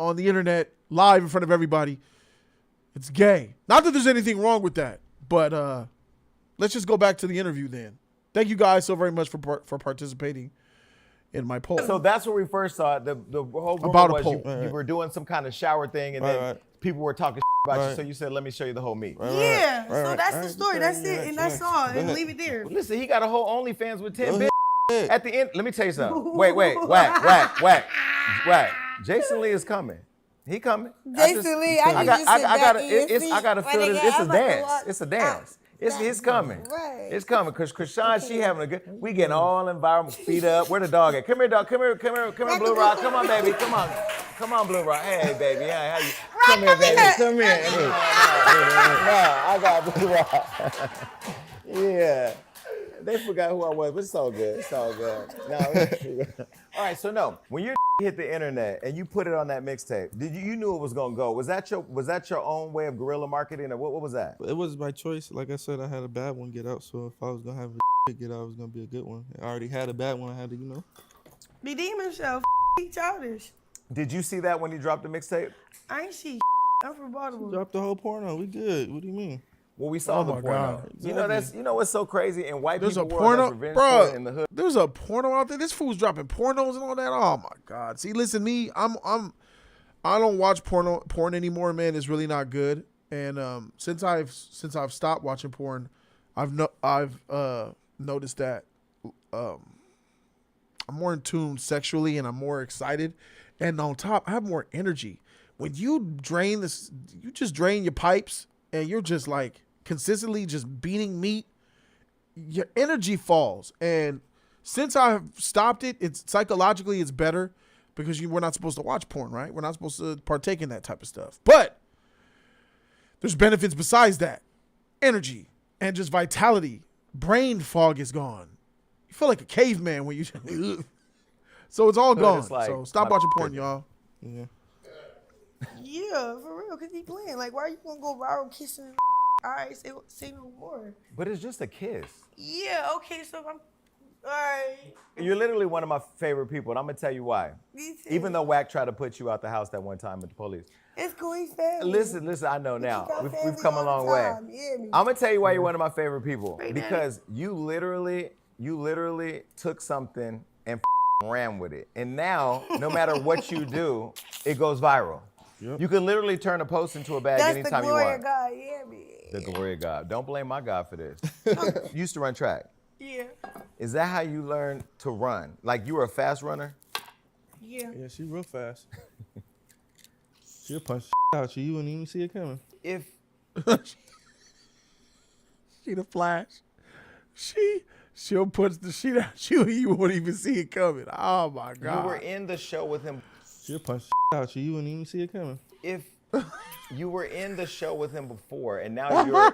on the internet live in front of everybody, it's gay. Not that there's anything wrong with that, but let's just go back to the interview then. Thank you guys so very much for participating in my poll. So that's where we first saw it. The whole rumor About a was poll. you were doing some kind of shower thing, and then people were talking about you. So you said, "Let me show you the whole meat." Yeah. So that's the story. That's it, and that's all. And leave it there. Well, listen, he got a whole OnlyFans with 10 bitches. At the end, let me tell you something. Wait, whack. Jason Lee is coming. He coming. Jason Lee, I gotta feel this. It's a dance. It's a dance. It's coming. Right. It's coming. Cause Chrisean, she having a good. We getting all environment, feet up. Where the dog at? Come here, dog. Come here, Blue Rock. Come on, baby. Come on, Blue Rock. Hey, baby. Yeah, how you? Come here, baby. Come here. No, I got Blue Rock. Yeah. They forgot who I was, but it's all good. It's all good. No. All right, so no, when your hit the internet and you put it on that mixtape, you knew it was gonna go? Was that your own way of guerrilla marketing, or what was that? It was my choice. Like I said, I had a bad one get out, so if I was gonna have a get out, it was gonna be a good one. I already had a bad one. I had to, Redeem himself. Childish. Did you see that when you dropped the mixtape? I ain't see. I'm from Baltimore. Drop the whole porno. We good. What do you mean? Well, we saw the porno. God. You know what's so crazy? And white There's people a porno, that's revenge bro. porn in the hood. There's a porno out there. This fool's dropping pornos and all that. Oh my God. See, listen, I don't watch porn anymore, man. It's really not good. And since I've stopped watching porn, I've noticed that I'm more in tune sexually, and I'm more excited. And on top, I have more energy. When you just drain your pipes, and you're just like consistently just beating meat, your energy falls. And since I've stopped it, it's psychologically it's better, because we're not supposed to watch porn, right? We're not supposed to partake in that type of stuff. But there's benefits besides that. Energy and just vitality. Brain fog is gone. You feel like a caveman when you so it's all gone. Like, so stop watching porn, y'all. Yeah. Yeah, for real, because he playing. Like, why are you going to go viral kissing? All right, say no more. But it's just a kiss. Yeah, okay, so I'm, all right. You're literally one of my favorite people, and I'm going to tell you why. Me too. Even though Wack tried to put you out the house that one time with the police. It's cool, he's family. Listen, I know now. We've come a long all the way. time. Yeah, I'm going to tell you why you're one of my favorite people. Right, because you literally took something and ran with it. And now, no matter what you do, it goes viral. Yep. You can literally turn a post into a bag That's the anytime you glory want. of God. Yeah, man. The glory of God. Don't blame my God for this. You used to run track. Yeah. Is that how you learned to run? Like you were a fast runner? Yeah. Yeah, she real fast. She'll punch out you. You wouldn't even see it coming. If She the Flash. She'll punch the shit out you and you won't even see it coming. Oh my God. you were in the show with him, She'll punch out you. You wouldn't even see it coming. if you were in the show with him before, and now you're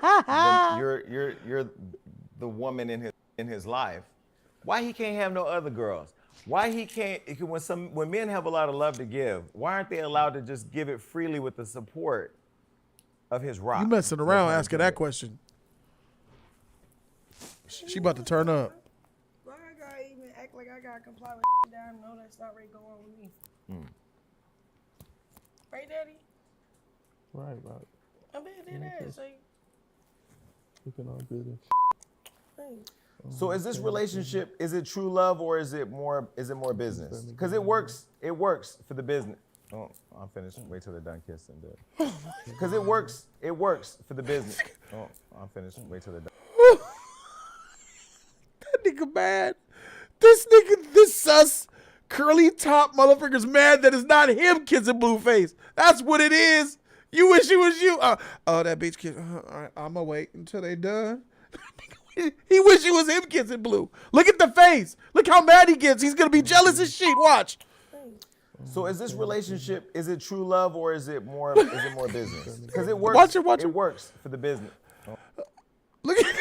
the woman in his life, why he can't have no other girls? Why he can't? When men have a lot of love to give, why aren't they allowed to just give it freely with the support of his rock? You messing around asking that question. She about to turn up. Why I gotta even act like I gotta comply with that? I know that's not right going on with me. Right, Daddy? Right. I bet it is. Like, Looking all good and hey. So is this relationship, is it true love or is it more business? Because it works for the business. Oh, I'm finished. Wait till they're done kissing, dude. Because it works for the business. Oh, I'm finished. Wait till they're done. That nigga mad. This sus curly top motherfucker's mad that it's not him kissing Blueface. That's what it is. You wish it was you. Oh, that bitch kiss. All right, I'm gonna wait until they done. He wish it was him kissing Blue. Look at the face. Look how mad he gets. He's gonna be jealous as shit. Watch. So is this relationship, is it true love or is it more business? Because it works. Watch it. It works for the business. Oh. Look at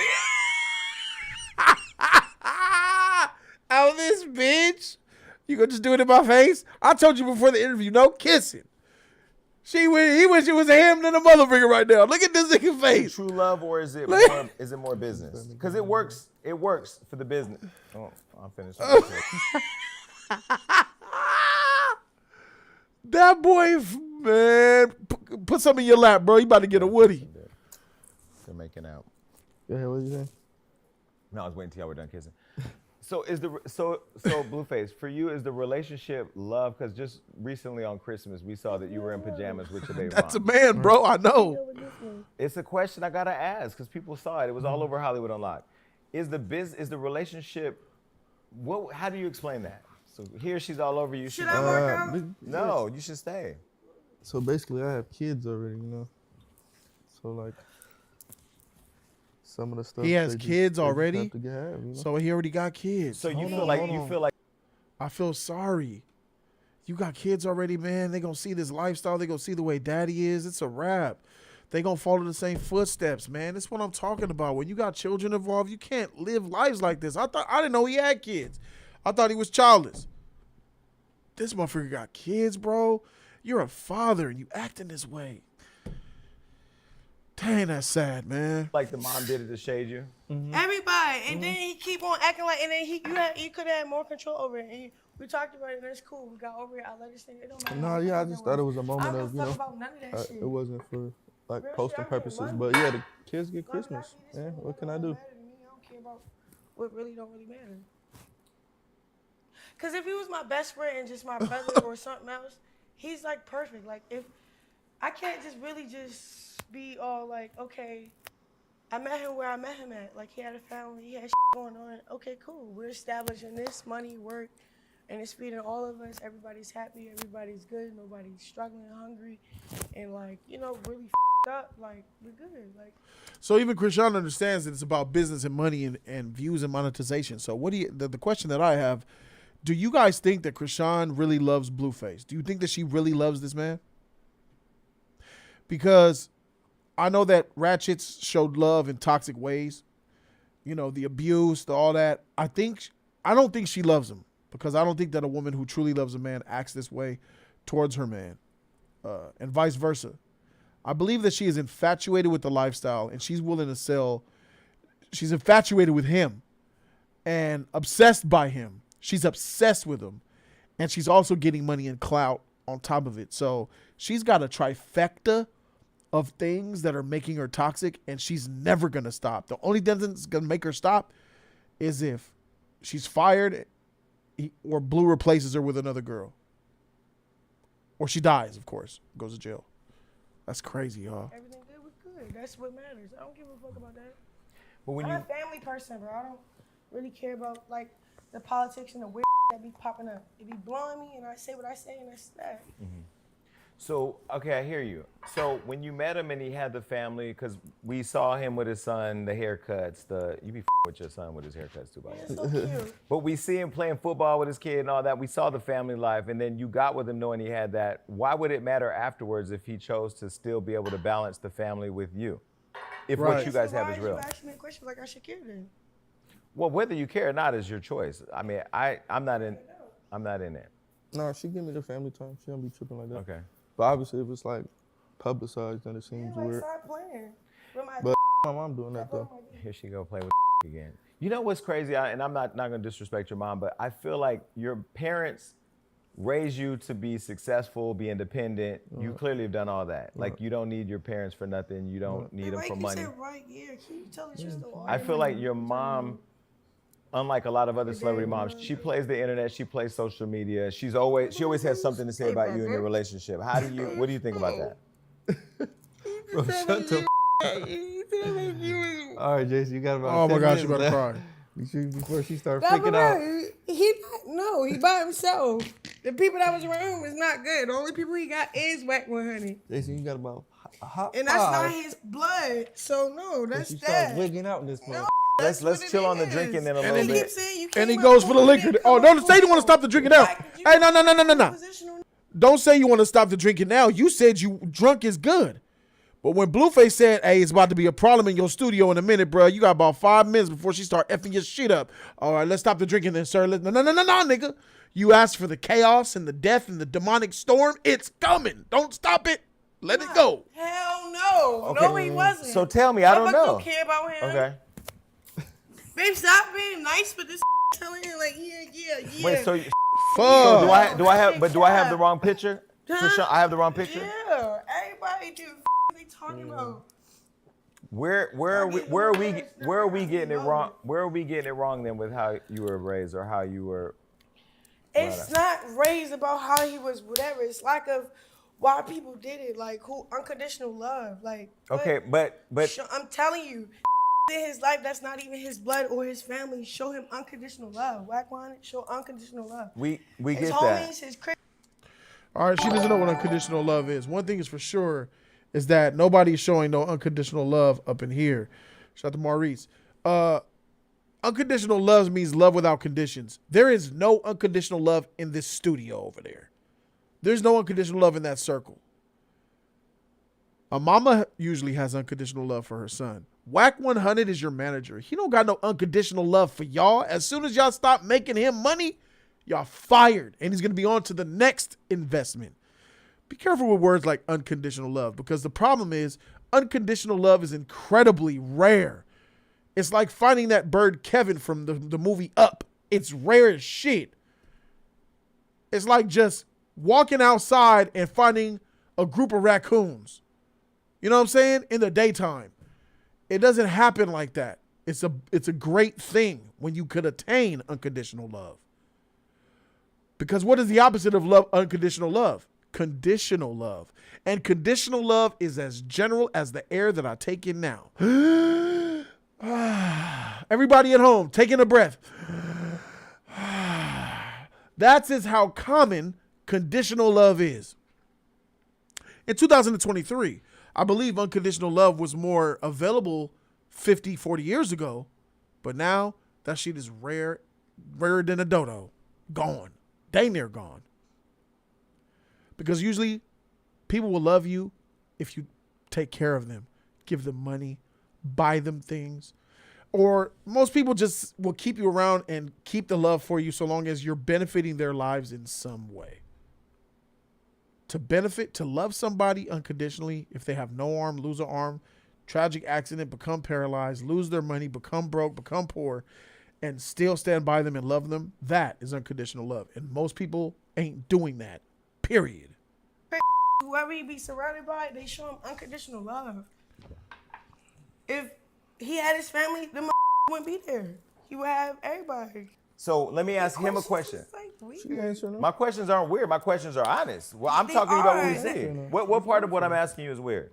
oh, this bitch. You gonna just do it in my face? I told you before the interview, no kissing. He wish it was him than a motherfucker right now. Look at this nigga face. True love or is it more business? Because it works for the business. Oh, I'm finished. That boy, man, put some in your lap, bro. You about to get a Woody. They're making out. Go ahead, what you saying? No, I was waiting till y'all were done kissing. So Blueface, for you, is the relationship love? Because just recently on Christmas, we saw that you were in pajamas with your baby mom. That's a man, bro. I know. It's a question I gotta ask because people saw it. It was all over Hollywood Unlocked. Is the relationship? How do you explain that? So here she's all over you. Should I work out? No, you should stay. So basically, I have kids already, So like, some of the stuff He has they just- kids they just already? have to have, So he already got kids. So you Hold feel on. like I feel sorry. You got kids already, man. They gonna see this lifestyle. They gonna see the way daddy is. It's a wrap. They gonna follow the same footsteps, man. That's what I'm talking about. When you got children involved, you can't live lives like this. I didn't know he had kids. I thought he was childless. This motherfucker got kids, bro. You're a father and you acting this way. Dang, that's sad, man. like the mom did it to shade you. Everybody, and then he keep on acting like, and then he could have had more control over it. And we talked about it, and it's cool. We got over it. I let this thing. It don't matter. No, yeah, I just thought it was a moment I don't of, give a fuck about none of that shit. it wasn't for like Real shit, posting I get purposes. money. But yeah, the kids get As long as I Christmas. see this Yeah, thing, what it can I don't do? matter to me. I don't care about what really don't really matter. Cause if he was my best friend and just my brother or something else, he's like perfect. Like if I can't just really just be all like, okay, I met him where I met him at. Like he had a family, he had shit going on. Okay, cool. We're establishing this, money, work, and it's feeding all of us. Everybody's happy, everybody's good, nobody's struggling, hungry, and like, really up. Like we're good. Like So even Chrisean understands that it's about business and money and views and monetization. So what do you? The question that I have: do you guys think that Chrisean really loves Blueface? Do you think that she really loves this man? Because I know that Ratchets showed love in toxic ways. The abuse, all that. I don't think she loves him because I don't think that a woman who truly loves a man acts this way towards her man, and vice versa. I believe that she is infatuated with the lifestyle and she's willing to sell. She's infatuated with him and obsessed by him. She's obsessed with him. And she's also getting money and clout on top of it. So she's got a trifecta of things that are making her toxic and she's never going to stop. The only thing that's going to make her stop is if she's fired or Blue replaces her with another girl. Or she dies, of course, goes to jail. That's crazy, y'all. Everything good was good. That's what matters. I don't give a fuck about that. But when I'm you a family person, bro. I don't really care about like the politics and the weird that be popping up. It be blowing me, and I say what I say, and that's that. So, okay, I hear you. So when you met him and he had the family, because we saw him with his son, the haircuts, you be with your son with his haircuts too, by the way. It's so cute. But we see him playing football with his kid and all that. We saw the family life, and then you got with him knowing he had that. Why would it matter afterwards if he chose to still be able to balance the family with you? If what you guys have is real. Why you asking me a question like I should care then? Well, whether you care or not is your choice. I mean, I'm not in it. No, she give me the family time. She don't be tripping like that. Okay. But obviously, if it's like publicized, then it seems Like, weird. stop playing. But my mom doing that though. Here she go play with again. You know what's crazy? And I'm not gonna disrespect your mom, but I feel like your parents raised you to be successful, be independent. You clearly have done all that. Like you don't need your parents for nothing. You don't need them for money. Right, yeah. Can you tell us just the I feel like your mom, unlike a lot of other celebrity moms, she plays the internet, she plays social media. She always has something to say about you and your relationship. What do you think about that? Bro, shut the All right, Jason, you got about Oh my 10 gosh, you minutes gotta left. cry. Before she starts freaking out. He by himself. The people that was around him was not good. The only people he got is Whack 100. Jason, you got about a hot And that's not his blood. So no, that's She that. starts wigging out in this month. Let's chill on the drinking then a little And he bit. keeps saying you And he came goes up for the on liquor. that Oh, cold don't say you want to stop the drinking now. Like, you Hey, no. positional- Don't say you want to stop the drinking now. You said you drunk is good. But when Blueface said, hey, it's about to be a problem in your studio in a minute, bro, you got about 5 minutes before she start effing your shit up. All right, let's stop the drinking then, sir. No, nigga. You asked for the chaos and the death and the demonic storm. It's coming. Don't stop it. Let it go. Hell no. Okay. No, he wasn't. So tell me, I don't know. Don't care about him. Okay. Babe, stop being nice, but this telling him like, yeah. Wait, so Fuck. do I have the wrong picture? Chrisean, I have the wrong picture? Yeah, everybody do. They talking about. Where are we getting it wrong? Where are we getting it wrong then with how you were raised or how you were? It's not raised about how he was whatever. It's like of why people did it, like who unconditional love, like. Okay, but I'm telling you, in his life that's not even his blood or his family. Show him unconditional love. Whack 100, show unconditional love. we His get homies, that. his crib. All right, she doesn't know what unconditional love is. One thing is for sure is that nobody's showing no unconditional love up in here. Shout out to Maurice. Unconditional love means love without conditions. There is no unconditional love in this studio over there. There's no unconditional love in that circle. A mama usually has unconditional love for her son. Whack 100 is your manager. He don't got no unconditional love for y'all. As soon as y'all stop making him money, y'all fired. And he's going to be on to the next investment. Be careful with words like unconditional love, because the problem is unconditional love is incredibly rare. It's like finding that bird Kevin from the movie Up. It's rare as shit. It's like just walking outside and finding a group of raccoons. You know what I'm saying? In the daytime. It doesn't happen like that. It's a great thing when you could attain unconditional love. Because what is the opposite of love? Unconditional love. Conditional love. And conditional love is as general as the air that I take in now. Everybody at home, taking a breath. That's just how common conditional love is. In 2023, I believe unconditional love was more available 50, 40 years ago. But now that shit is rarer than a dodo. Gone. Dang near gone. Because usually people will love you if you take care of them, give them money, buy them things. Or most people just will keep you around and keep the love for you so long as you're benefiting their lives in some way. To love somebody unconditionally, if they have no arm, lose an arm, tragic accident, become paralyzed, lose their money, become broke, become poor, and still stand by them and love them, that is unconditional love. And most people ain't doing that, period. Whoever he be surrounded by, they show him unconditional love. If he had his family, the wouldn't be there. He would have everybody. So let me ask him a question. She answering My questions aren't weird. My questions are honest. Well, I'm talking about what we see. What part of what I'm asking you is weird?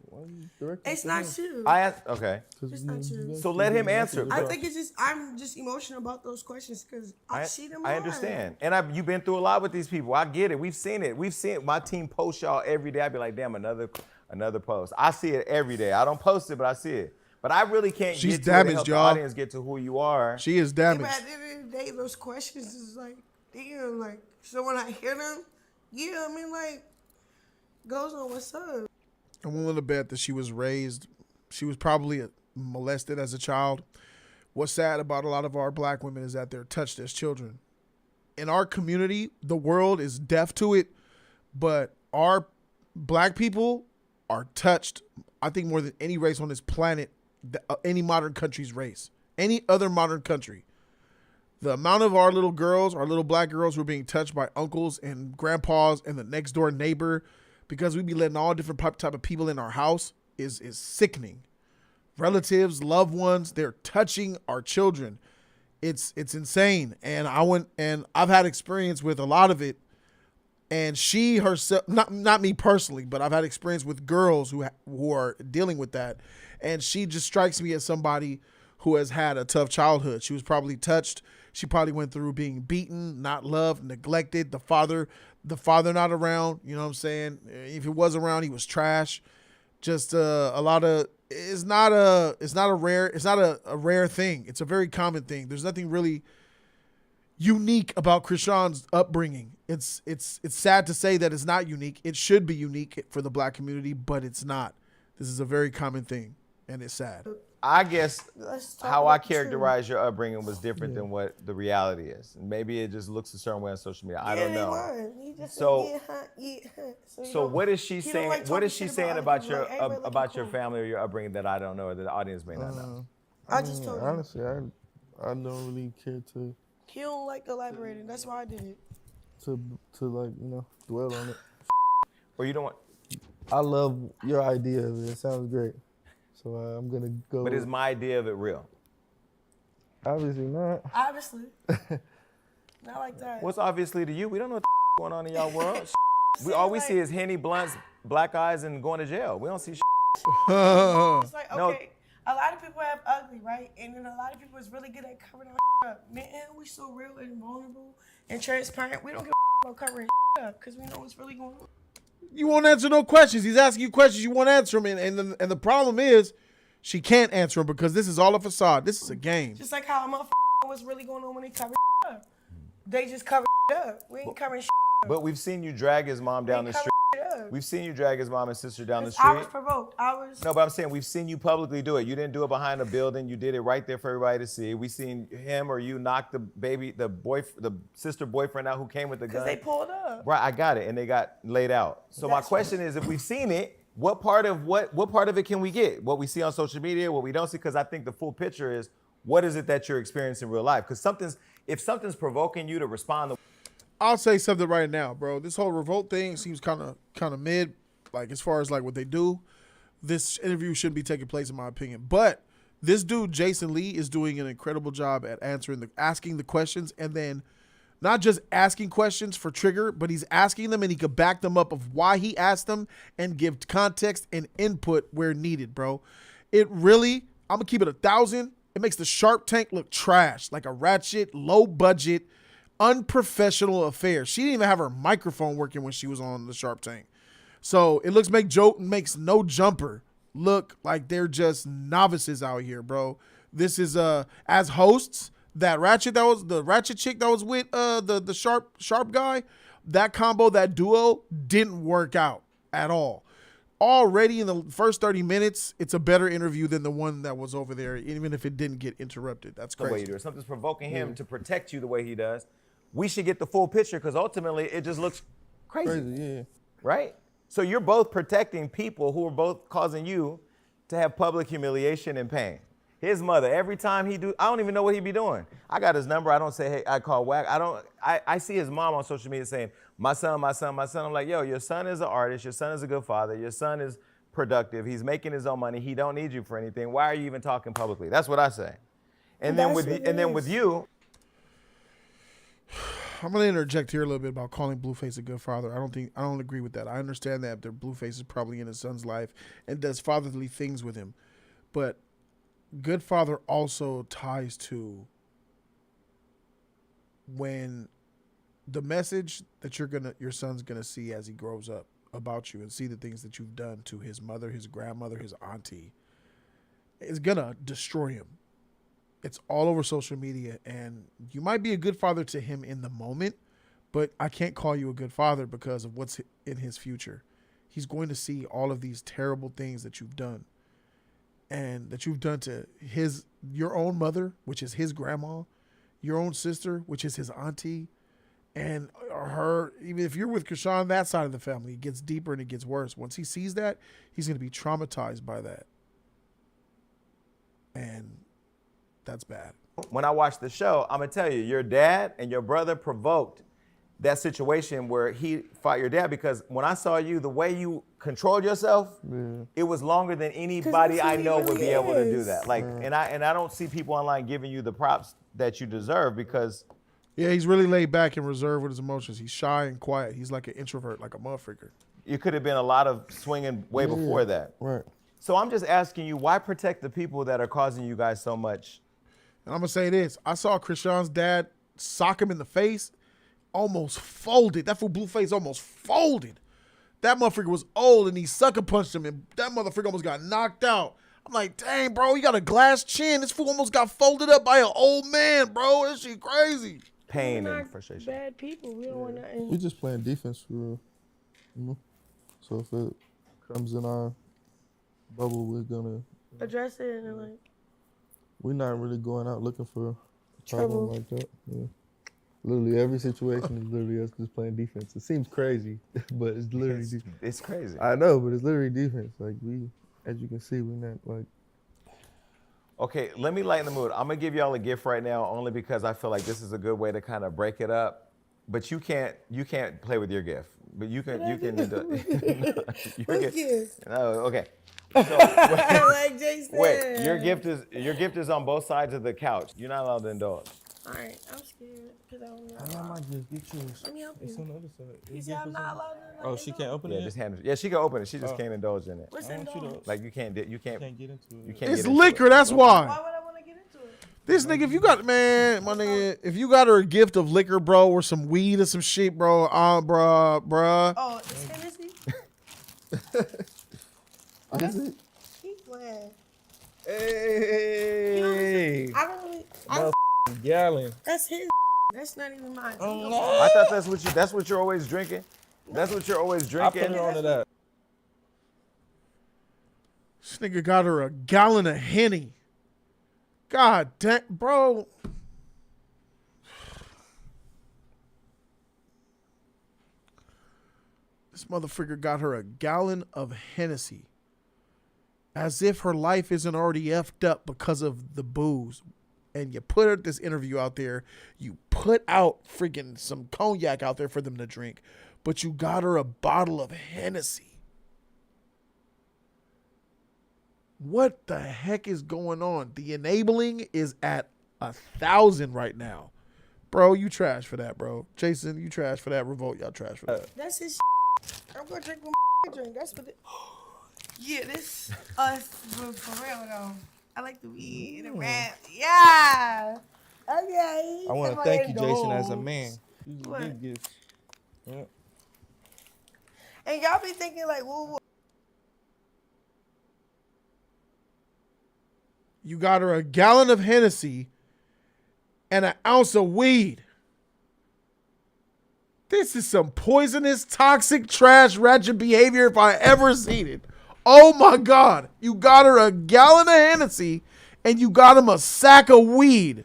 It's not you. Okay. It's not you. So let him answer. I think it's just I'm just emotional about those questions because I see them. I understand, and you've been through a lot with these people. I get it. We've seen it. My team post y'all every day. I'd be like, damn, another post. I see it every day. I don't post it, but I see it. But I really can't She's get damaged, to help the y'all. audience get to who you are. She is damaged. But at the end of the day, those questions is like, damn, like, so when I hear them, yeah, I mean, like, goes on, what's up? I'm willing to bet that she was probably molested as a child. What's sad about a lot of our black women is that they're touched as children. In our community, the world is deaf to it, but our black people are touched, I think, more than any race on this planet, any modern country's race, any other modern country. The amount of our little girls, our little black girls who are being touched by uncles and grandpas and the next door neighbor because we be letting all different type of people in our house is sickening. Relatives, loved ones, they're touching our children. It's insane. And I've had experience with a lot of it. And she herself, not me personally, but I've had experience with girls who are dealing with that. And she just strikes me as somebody who has had a tough childhood. She was probably touched. She probably went through being beaten, not loved, neglected. The father not around. You know what I'm saying? If he was around, he was trash. Just a lot of. It's not a rare thing. It's a very common thing. There's nothing really unique about Chrisean's upbringing. It's sad to say that it's not unique. It should be unique for the black community, but it's not. This is a very common thing, and it's sad. I guess how I characterize your upbringing was different than what the reality is. Maybe it just looks a certain way on social media. I don't know. So what is she saying? Like what is she saying about your like, your family or your upbringing that I don't know or that the audience may not know? I just told you. Honestly, I don't really care to. He don't like elaborating. That's why I did it. To like dwell on it. Or you don't want. I love your idea of it. It sounds great. So I'm gonna go. But is my idea of it real? Obviously not. Obviously. Not like that. What's obviously to you? We don't know what the going on in y'all world. All we see is Henny, blunts, black eyes, and going to jail. We don't see. It's like, okay, a lot of people have ugly, right? And then a lot of people is really good at covering up. Man, we so real and vulnerable and transparent. We don't give about covering up because we know what's really going on. You won't answer no questions. He's asking you questions. You won't answer them. And the problem is she can't answer them because this is all a facade. This is a game. Just like how a motherfucker what's really going on when they cover up. They just cover up. We ain't covering up. But we've seen you drag his mom down the street. We've seen you drag his mom and sister down the street. I was provoked. No, but I'm saying we've seen you publicly do it. You didn't do it behind a building. You did it right there for everybody to see. We seen him or you knock the sister boyfriend out who came with the gun. Because they pulled up. Right, I got it, and they got laid out. So my question is, if we've seen it, what part of it can we get? What we see on social media, what we don't see? Because I think the full picture is what is it that you're experiencing in real life? Because if something's provoking you to respond. I'll say something right now, bro. This whole Revolt thing seems kind of mid, like as far as like what they do. This interview shouldn't be taking place in my opinion. But this dude, Jason Lee, is doing an incredible job at asking the questions, and then not just asking questions for trigger, but he's asking them and he could back them up of why he asked them and give context and input where needed, bro. It really, I'm gonna keep it 1,000. It makes the Shark Tank look trash, like a ratchet, low budget, unprofessional affair. She didn't even have her microphone working when she was on the Shark Tank. So it makes No Jumper look like they're just novices out here, bro. This is as hosts, the ratchet chick that was with the sharp guy, that combo, that duo didn't work out at all. Already in the first 30 minutes, it's a better interview than the one that was over there, even if it didn't get interrupted. That's crazy. The way you do it. Something's provoking him to protect you the way he does. We should get the full picture because ultimately it just looks crazy. Yeah. Right? So you're both protecting people who are both causing you to have public humiliation and pain. His mother, every time I don't even know what he be doing. I got his number. I don't say, hey, I call whack. I see his mom on social media saying, my son, my son, my son. I'm like, yo, your son is an artist. Your son is a good father. Your son is productive. He's making his own money. He don't need you for anything. Why are you even talking publicly? That's what I say. And then with you, I'm gonna interject here a little bit about calling Blueface a good father. I don't agree with that. I understand that their Blueface is probably in his son's life and does fatherly things with him, but good father also ties to when the message that your son's gonna see as he grows up about you and see the things that you've done to his mother, his grandmother, his auntie, is gonna destroy him. It's all over social media, and you might be a good father to him in the moment, but I can't call you a good father because of what's in his future. He's going to see all of these terrible things that you've done, and that you've done to your own mother, which is his grandma, your own sister, which is his auntie, and her. Even if you're with Chrisean, that side of the family, it gets deeper and it gets worse. Once he sees that, he's going to be traumatized by that, and that's bad. When I watched the show, I'm gonna tell you, your dad and your brother provoked that situation where he fought your dad, because when I saw you, the way you controlled yourself, it was longer than anybody I know would be able to do that. Like, and I don't see people online giving you the props that you deserve, because yeah, he's really laid back and reserved with his emotions. He's shy and quiet. He's like an introvert, like a motherfucker. You could have been a lot of swinging way before that. Right. So I'm just asking you, why protect the people that are causing you guys so much? And I'm going to say this. I saw Chrisean's dad sock him in the face, almost folded. That fool Blueface almost folded. That motherfucker was old, and he sucker punched him, and that motherfucker almost got knocked out. I'm like, dang, bro, you got a glass chin. This fool almost got folded up by an old man, bro. This shit crazy. Pain and frustration. Bad people. We don't want nothing. We just playing defense for real. You know? So if it comes in our bubble, we're gonna address it and like. We're not really going out looking for a Trouble. problem like that. Yeah. Literally every situation is literally us just playing defense. It seems crazy, but it's literally defense. It's crazy. I know, but it's literally defense. Like as you can see, we're not like. Okay, let me lighten the mood. I'm gonna give y'all a gift right now, only because I feel like this is a good way to kind of break it up. But you can't play with your gift. But you can. Okay. So, like Jay said. wait, your gift is on both sides of the couch. You're not allowed to indulge. All right, I'm scared because I don't know. I might just get yours. Let me help It's you. on the other side. You said I'm not allowed to. Oh, she can't open Yeah, it. just hand it. Yeah, she can open it. She just can't indulge in it. What's I want you indulge? to. Like you can't Can't get into it. You can't. It's get into liquor, it. that's why. Why would I want to get into it? This nigga, if you got, man, my nigga, if you got her a gift of liquor, bro, or some weed or some shit, bro, bruh. Oh, it's Hennessy? Is it? Keep playing. Hey. I don't really. Gallon. That's his. That's not even mine. I thought that's what you're always drinking. That's what you're always I drinking. put it onto that. This nigga got her a gallon of Henny. God damn, bro. This motherfucker got her a gallon of Hennessy. As if her life isn't already effed up because of the booze. And you put this interview out there. You put out freaking some cognac out there for them to drink. But you got her a bottle of Hennessy. What the heck is going on? The enabling is at 1,000 right now. Bro, you trash for that, bro. Jason, you trash for that. Revolt, y'all trash for that. That's his. I'm gonna drink what my drink. That's what. Yeah, this for real though. I like the weed and the rap. Yeah. Okay. I want to thank you, Jason, as a man. These are big gifts. Yeah. And y'all be thinking like, woo. You got her a gallon of Hennessy and an ounce of weed. This is some poisonous, toxic, trash, ratchet behavior if I ever seen it. Oh my God. You got her a gallon of Hennessy and you got him a sack of weed.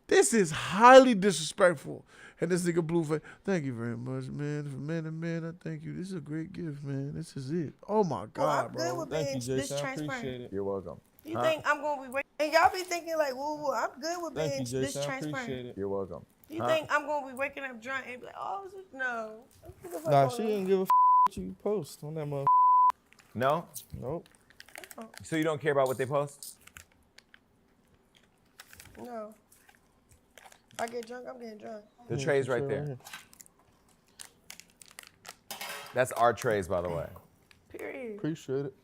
This is highly disrespectful. And this nigga Blueface, thank you very much, man. For man to man, I thank you. This is a great gift, man. This is it. Oh my God, well, I'm bro. good with Thank being you, this Jason. I transparent. appreciate it. You're welcome. You think I'm gonna be waking? And y'all be thinking like, woo, I'm good with Thank being you, this Jason. I transparent. appreciate it. You're welcome. You think I'm gonna be waking up drunk and be like, oh, is it? No. What the fuck Nah, going she on? didn't give a what you post on that mother. No? Nope. So you don't care about what they post? No. I get drunk, I'm getting drunk. The tray's right there. That's our trays, by the way. Period. Appreciate it.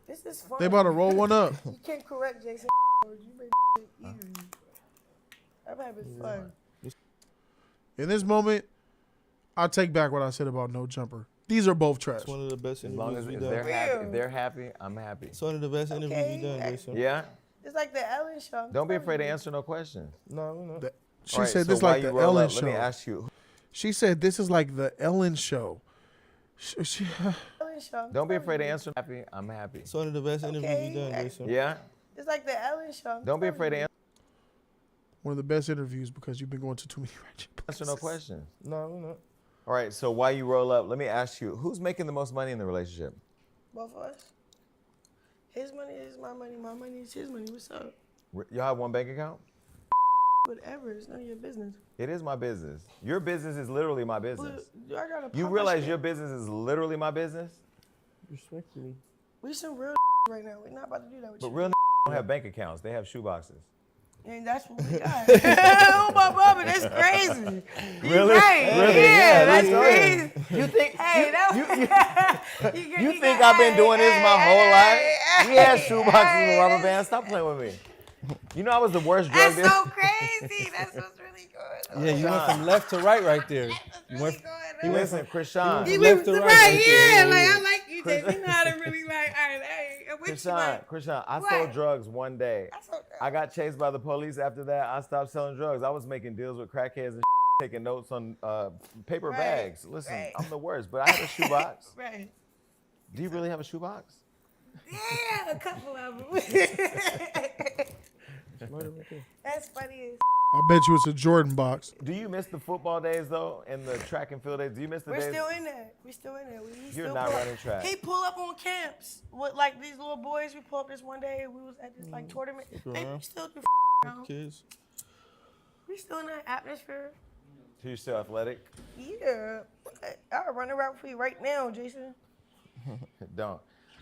This is fun. They about to roll one up. You can't correct Jason. You make it easy. I'm having fun. In this moment, I take back what I said about No Jumper. These are both trash. It's one of the best As long as interviews if we've done. they're happy, I'm happy. It's one of the best interviews we've done, Jason. Yeah? It's like the Ellen show. Don't be afraid to answer no questions. No, we're not. She All right, said so this while like you the roll Ellen up, show. Let me ask you. She said this is like the Ellen show. Ellen show. Don't be afraid to answer. Happy, I'm happy. It's one of the best interviews we've done, Jason. Yeah? It's like the Ellen show. Don't be afraid to One of the best interviews because you've been going to too many ratchet answer no questions. No, we're not. All right, so while you roll up, let me ask you, who's making the most money in the relationship? Both of us. His money is my money is his money. What's up? Y'all have one bank account? Whatever, it's none of your business. It is my business. Your business is literally my business. I gotta You pop realize my your shit. business is literally my business? Respectfully. We some real right now. We're not about to do that with But you. real don't have bank accounts. They have shoe boxes. And that's what we got. Oh my brother, that's crazy. Really? Right. Really? Yeah, that's really? crazy. You think Hey, you think I've been doing this my whole life? We had shoe boxes and rubber bands. Stop playing with me. You know I was the worst drug That's dealer. so crazy. That's what's really good. Yeah, you went from left to right there. You went, Listen, Chrisean. You left went to right, right. yeah. Like I like you, Jason. You know how to really like. All right, hey, Chrisean, I sold drugs one day. I got chased by the police. After that, I stopped selling drugs. I was making deals with crackheads and taking notes on paper bags. Listen, I'm the worst, but I had a shoebox. Right. Do you really have a shoebox? Yeah, a couple of them. That's funny as I bet you it's a Jordan box. Do you miss the football days though, and the track and field days? Do you miss the days? We're still in there. We're still in there. You're not running track. He pull up on camps with like these little boys. We pull up this one day. We was at this like tournament. They still do kids. We still in that atmosphere. So you're still athletic? Yeah. I'll run around for you right now, Jason. Don't.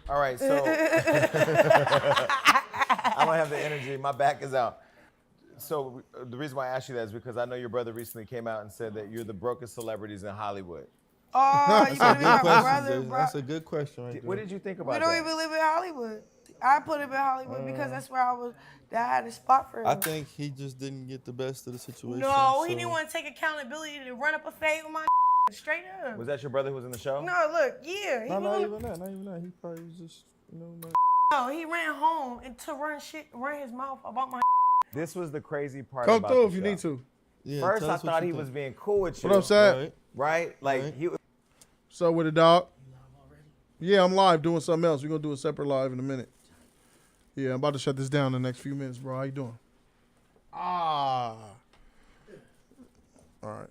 All right, so I don't have the energy. My back is out. So the reason why I asked you that is because I know your brother recently came out and said that you're the brokest celebrities in Hollywood. Oh, you That's a better be good my question, brother, Jason. bro. That's a good question right there. What did you think We about don't that? even live in Hollywood. I put him in Hollywood because that's where I had a spot for him. I think he just didn't get the best of the situation. No, he so- didn't want to take accountability to run up a fade with my straight up. Was that your brother who was in the show? No, look, yeah. No, not even that. Not even that. He probably was just, not. No, he ran home and to run his mouth about my. This was the crazy part Come about through the if you show. need to. Yeah, First, tell I us what thought you he think. was being cool with you. What up, Sad? Right? Like, Right. he So with the dog? Yeah, I'm live doing something else. We're going to do a separate live in a minute. Yeah, I'm about to shut this down in the next few minutes, bro. How you doing? All right.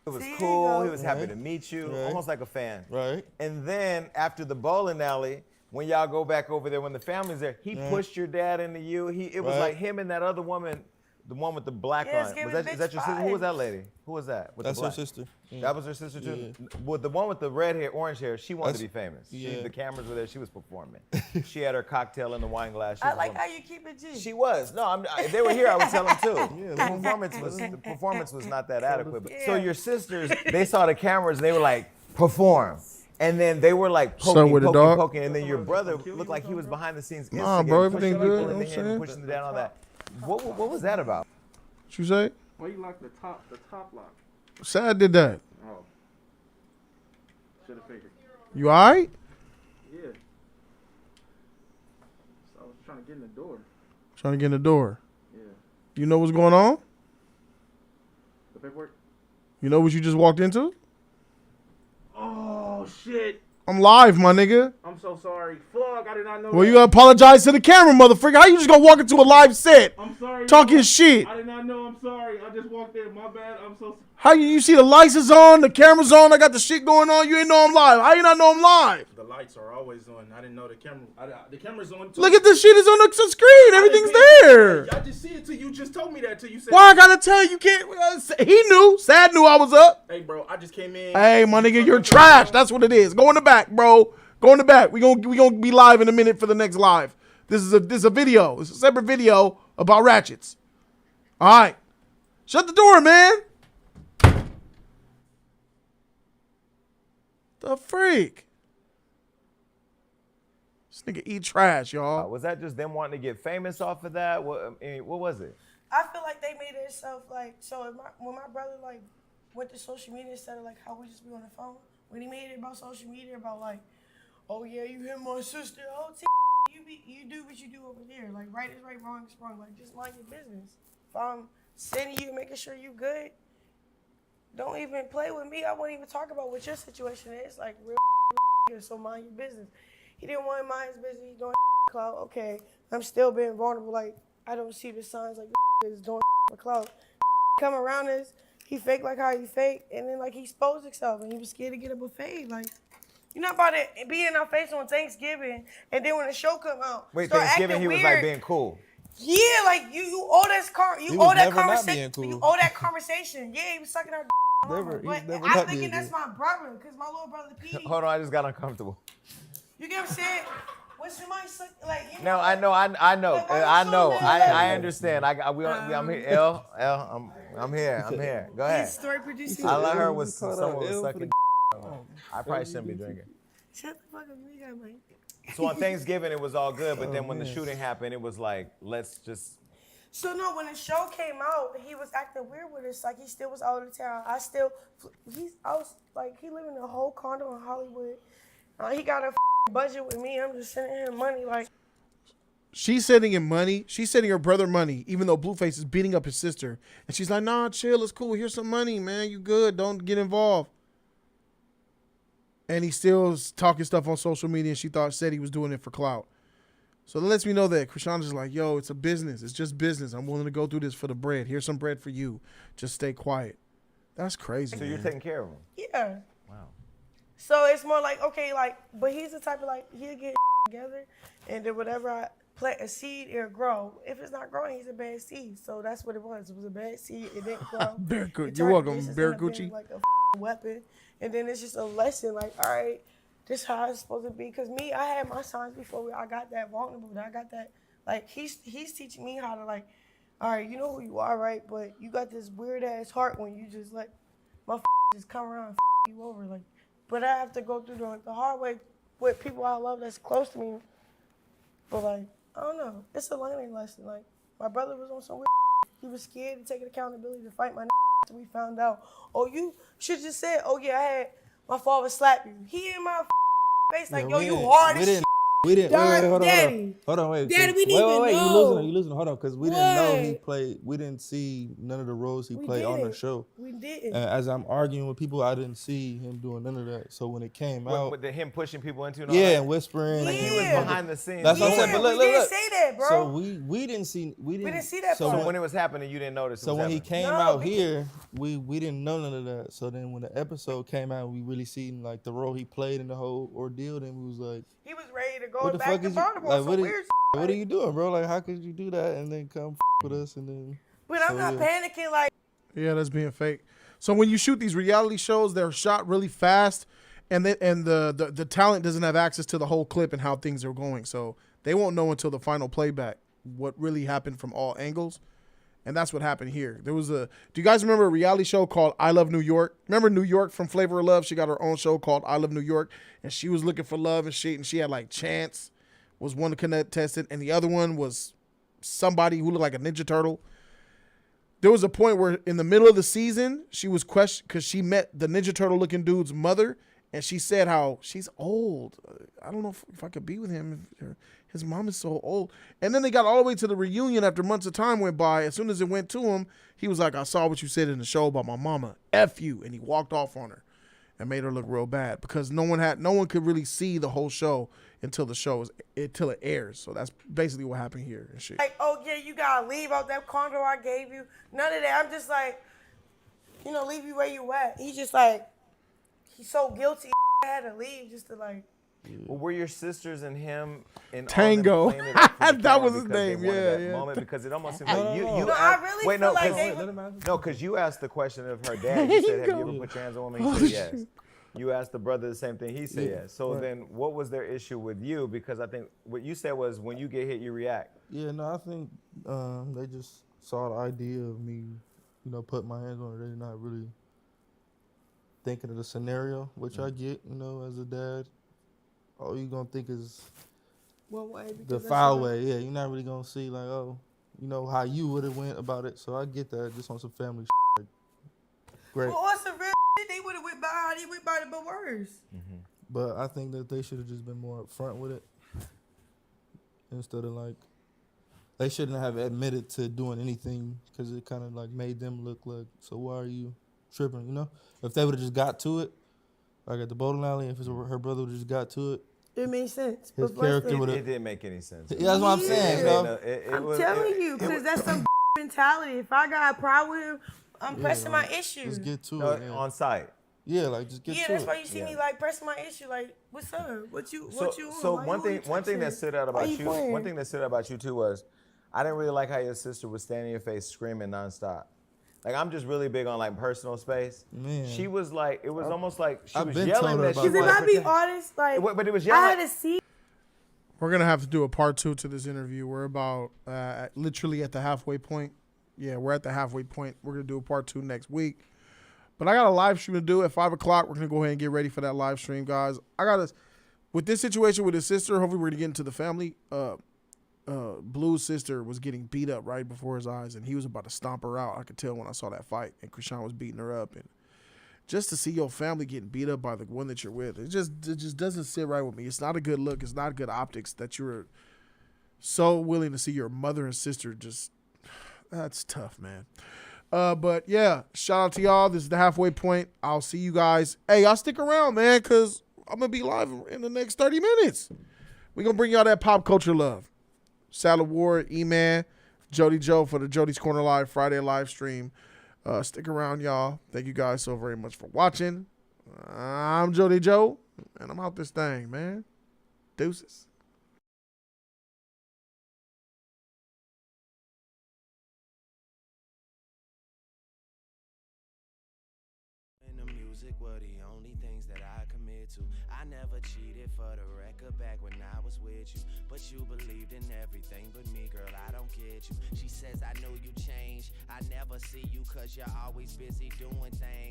It was See, you cool. go. He was happy Right. to meet you, Right. almost like a fan. Right. And then after the bowling alley, when y'all go back over there, when the family's there, he pushed your dad into you. It was Right. like him and that other woman, the one with the black Yeah, it's on. giving Is that your sister? Who was that vibes. lady? Who was that? With That's the her black? sister. Yeah. That was her sister too. Well, the one with the red hair, orange hair, she wanted to be That's- famous. yeah. The cameras were there. She was performing. She had her cocktail in the wine glass. She I was like performing. how you keep it G. She was. No, if they were here, I would tell them too. Yeah, The performance was not that adequate. But, so your sisters, they saw the cameras and they were like, perform. And then they were like So poking, with the poking, dog? poking. And then your brother looked like he was behind the scenes. Nah, instigating, bro, pushing everything people good, in you know the what I'm hand and saying? pushing them down on that. What was that about? What you say? Why you lock the top lock? Sad did that. Oh. Should have figured. You all right? Yeah. So I was trying to get in the door. Trying to get in the door. Yeah. You know what's going on? The paperwork? You know what you just walked into? Oh, shit. I'm live, my nigga. I'm so sorry. Fuck, I did not know Well, that. you gotta apologize to the camera, motherfucker. How you just gonna walk into a live set? I'm sorry. Talking y'all. shit. I did not know. I'm sorry. I just walked in. My bad. I'm so sorry. How you see the lights is on, the camera's on, I got the shit going on, you ain't know I'm live. How you not know I'm live? The lights are always on. I didn't know the camera. The camera's on too. Look at this shit is on the screen. Everything's there. I just see it till you just told me that till you said. Why I gotta tell you can't? He knew. Sad knew I was up. Hey, bro, I just came in. Hey, my nigga, you're trash. That's what it is. Go in the back, bro. Go in the back. We gonna be live in a minute for the next live. This is a video. It's a separate video about ratchets. All right. Shut the door, man. The freak. This nigga eat trash, y'all. Was that just them wanting to get famous off of that? What was it? I feel like they made it itself like, so if when my brother like went to social media instead of like how we just be on the phone, when he made it about social media, about like, oh yeah, you hit my sister, oh you do what you do over there. Like right is right, wrong is wrong. Like just mind your business. If I'm sending you, making sure you good, don't even play with me. I won't even talk about what your situation is. Like real so mind your business. He didn't want to mind his business. He's doing clout. Okay, I'm still being vulnerable. Like I don't see the signs like is doing for clout. Come around us, he fake like how he fake, and then like he exposed himself and he was scared to get a buffet. Like you're not about to be in our face on Thanksgiving, and then when the show come out, Wait, start Thanksgiving acting he was weird. like being cool. Yeah, like you owe that conversation. Cool. You owe that conversation. Yeah, he was sucking our Never, but never I'm not thinking being that's cool. my brother, because my little brother P. Hold on, I just got uncomfortable. You get what I'm saying? When somebody suck, like you No, know, I know. I understand. I'm here. I'm here. Go ahead. His story producer. I let her was someone was sucking. I probably shouldn't be drinking. Shut the fuck up, you got Mike. So on Thanksgiving it was all good, but then when the shooting happened, it was like, let's just. So no, when the show came out, he was acting weird with us. Like he still was out of town. I was like, he lived in a whole condo in Hollywood. He got a budget with me. I'm just sending him money. Like She's sending him money. She's sending her brother money, even though Blueface is beating up his sister. And she's like, nah, chill, it's cool. Here's some money, man. You good. Don't get involved. And he still is talking stuff on social media, and she said he was doing it for clout. So that lets me know that Chrisean is like, yo, it's a business. It's just business. I'm willing to go through this for the bread. Here's some bread for you. Just stay quiet. That's crazy. So you're taking care of him? yeah. Wow. So it's more like, okay, like, but he's the type of like, he'll get together, and then whatever I plant a seed, it'll grow. If it's not growing, he's a bad seed. So that's what it was. It was a bad seed. It didn't grow. You're welcome, Bear Gucci. Like a weapon. And then it's just a lesson, like, all right, this is how it's supposed to be. Because me, I had my signs before I got that vulnerable. I got that, like, he's teaching me how to, like, all right, you know who you are, right? But you got this weird-ass heart when you just let my just come around and you over. Like, but I have to go through the hard way with people I love that's close to me. But, like, I don't know. It's a learning lesson. Like, my brother was on some weird He was scared to take accountability to fight my until we found out. Oh, you should just said, oh, yeah, I had my father slap you. He in my face like, yo, you hard as shit. We didn't. Wait, hold on. Wait. Daddy, we didn't even know. You losing. Hold on, because we didn't know he played. We didn't see none of the roles he played on the show. We didn't. And as I'm arguing with people, I didn't see him doing none of that. So when it came out, with him pushing people into and whispering, like he was behind the scenes. That's what I'm saying. But look, we didn't say that, bro. So we didn't see that. So when it was happening, you didn't notice. So when he came out here, we didn't know none of that. So then when the episode came out, we really seen like the role he played in the whole ordeal. Then we was like, he was ready to go what the back fuck to is Baltimore. like, what are you doing, bro? Like, how could you do that and then come with us and then? But I'm not panicking. Like, yeah, that's being fake. So when you shoot these reality shows, they're shot really fast, and the talent doesn't have access to the whole clip and how things are going. So they won't know until the final playback what really happened from all angles. And that's what happened here. There was do you guys remember a reality show called I Love New York? Remember New York from Flavor of Love? She got her own show called I Love New York, and she was looking for love and shit, and she had like Chance was one contestant, and the other one was somebody who looked like a Ninja Turtle. There was a point where in the middle of the season, she was questioned because she met the Ninja Turtle looking dude's mother, and she said how she's old. I don't know if I could be with him. His mom is so old. And then they got all the way to the reunion after months of time went by. As soon as it went to him, he was like, I saw what you said in the show about my mama. F you. And he walked off on her and made her look real bad because no one could really see the whole show until it airs. So that's basically what happened here and shit. Like, oh yeah, you gotta leave out that condo I gave you. None of that. I'm just like, leave you where you at. He's just like, he's so guilty. I had to leave just to like. Well, were your sisters and him in Tango? That was his name. Yeah. Moment because it almost seemed like you. I really feel like because you asked the question of her dad. You said, "Have you ever put your hands on a woman?" He said, "Yes." You asked the brother the same thing. He said, "Yes." So then, what was their issue with you? Because I think what you said was when you get hit, you react. Yeah, no, I think they just saw the idea of me, you know, putting my hands on her, they're not really thinking of the scenario, which I get, you know, as a dad. All you gonna think is One way. the foul way. Yeah, you're not really gonna see like, oh, you know, how you would have went about it. So I get that, just on some family shit. Like, great. Well, on some real shit, they would have went by how they went by it, but worse. But I think that they should have just been more upfront with it. Instead of like, they shouldn't have admitted to doing anything because it kind of like made them look like, so why are you tripping, you know? If they would have just got to it, like at the bowling alley, if her brother would have just got to it, it made sense. His character would have. It didn't make any sense. Yeah, that's what I'm saying. You know? I'm telling you, because that's some mentality. If I got a problem with him, I'm pressing my issues. Just get to it. On site. Yeah, like just get to it. Yeah, that's why you see me like pressing my issue. Like, what's up? What you on? So Why one you thing that stood out about you, playing? one thing that stood out about you too was, I didn't really like how your sister was standing in your face screaming nonstop. Like, I'm just really big on like personal space. Man. She was like, it was almost like she was been yelling told her that she about Because was. if I be honest, like, But it was I yelling. had to see. We're gonna have to do a part 2 to this interview. We're about literally at the halfway point. Yeah, we're at the halfway point. We're gonna do a part 2 next week. But I got a live stream to do at 5 o'clock. We're gonna go ahead and get ready for that live stream, guys. With this situation with his sister. Hopefully, we're gonna get into the family. Blue's sister was getting beat up right before his eyes, and he was about to stomp her out. I could tell when I saw that fight, and Chrisean was beating her up. And just to see your family getting beat up by the one that you're with, it just doesn't sit right with me. It's not a good look. It's not good optics that you're so willing to see your mother and sister just. That's tough, man. But yeah, shout out to y'all. This is the halfway point. I'll see you guys. Hey, y'all stick around, man, because I'm going to be live in the next 30 minutes. We're going to bring y'all that pop culture love. Salad Ward, E-Man, Jody Joe for the Jody's Corner Live Friday live stream. Stick around, y'all. Thank you guys so very much for watching. I'm Jody Joe, and I'm out this thing, man. Deuces. Were the only things that I commit to. I never cheated for the record back when I was with you, but you believed in everything but me, girl, I don't get you. She says I know you changed, I never see you cause you're always busy doing things.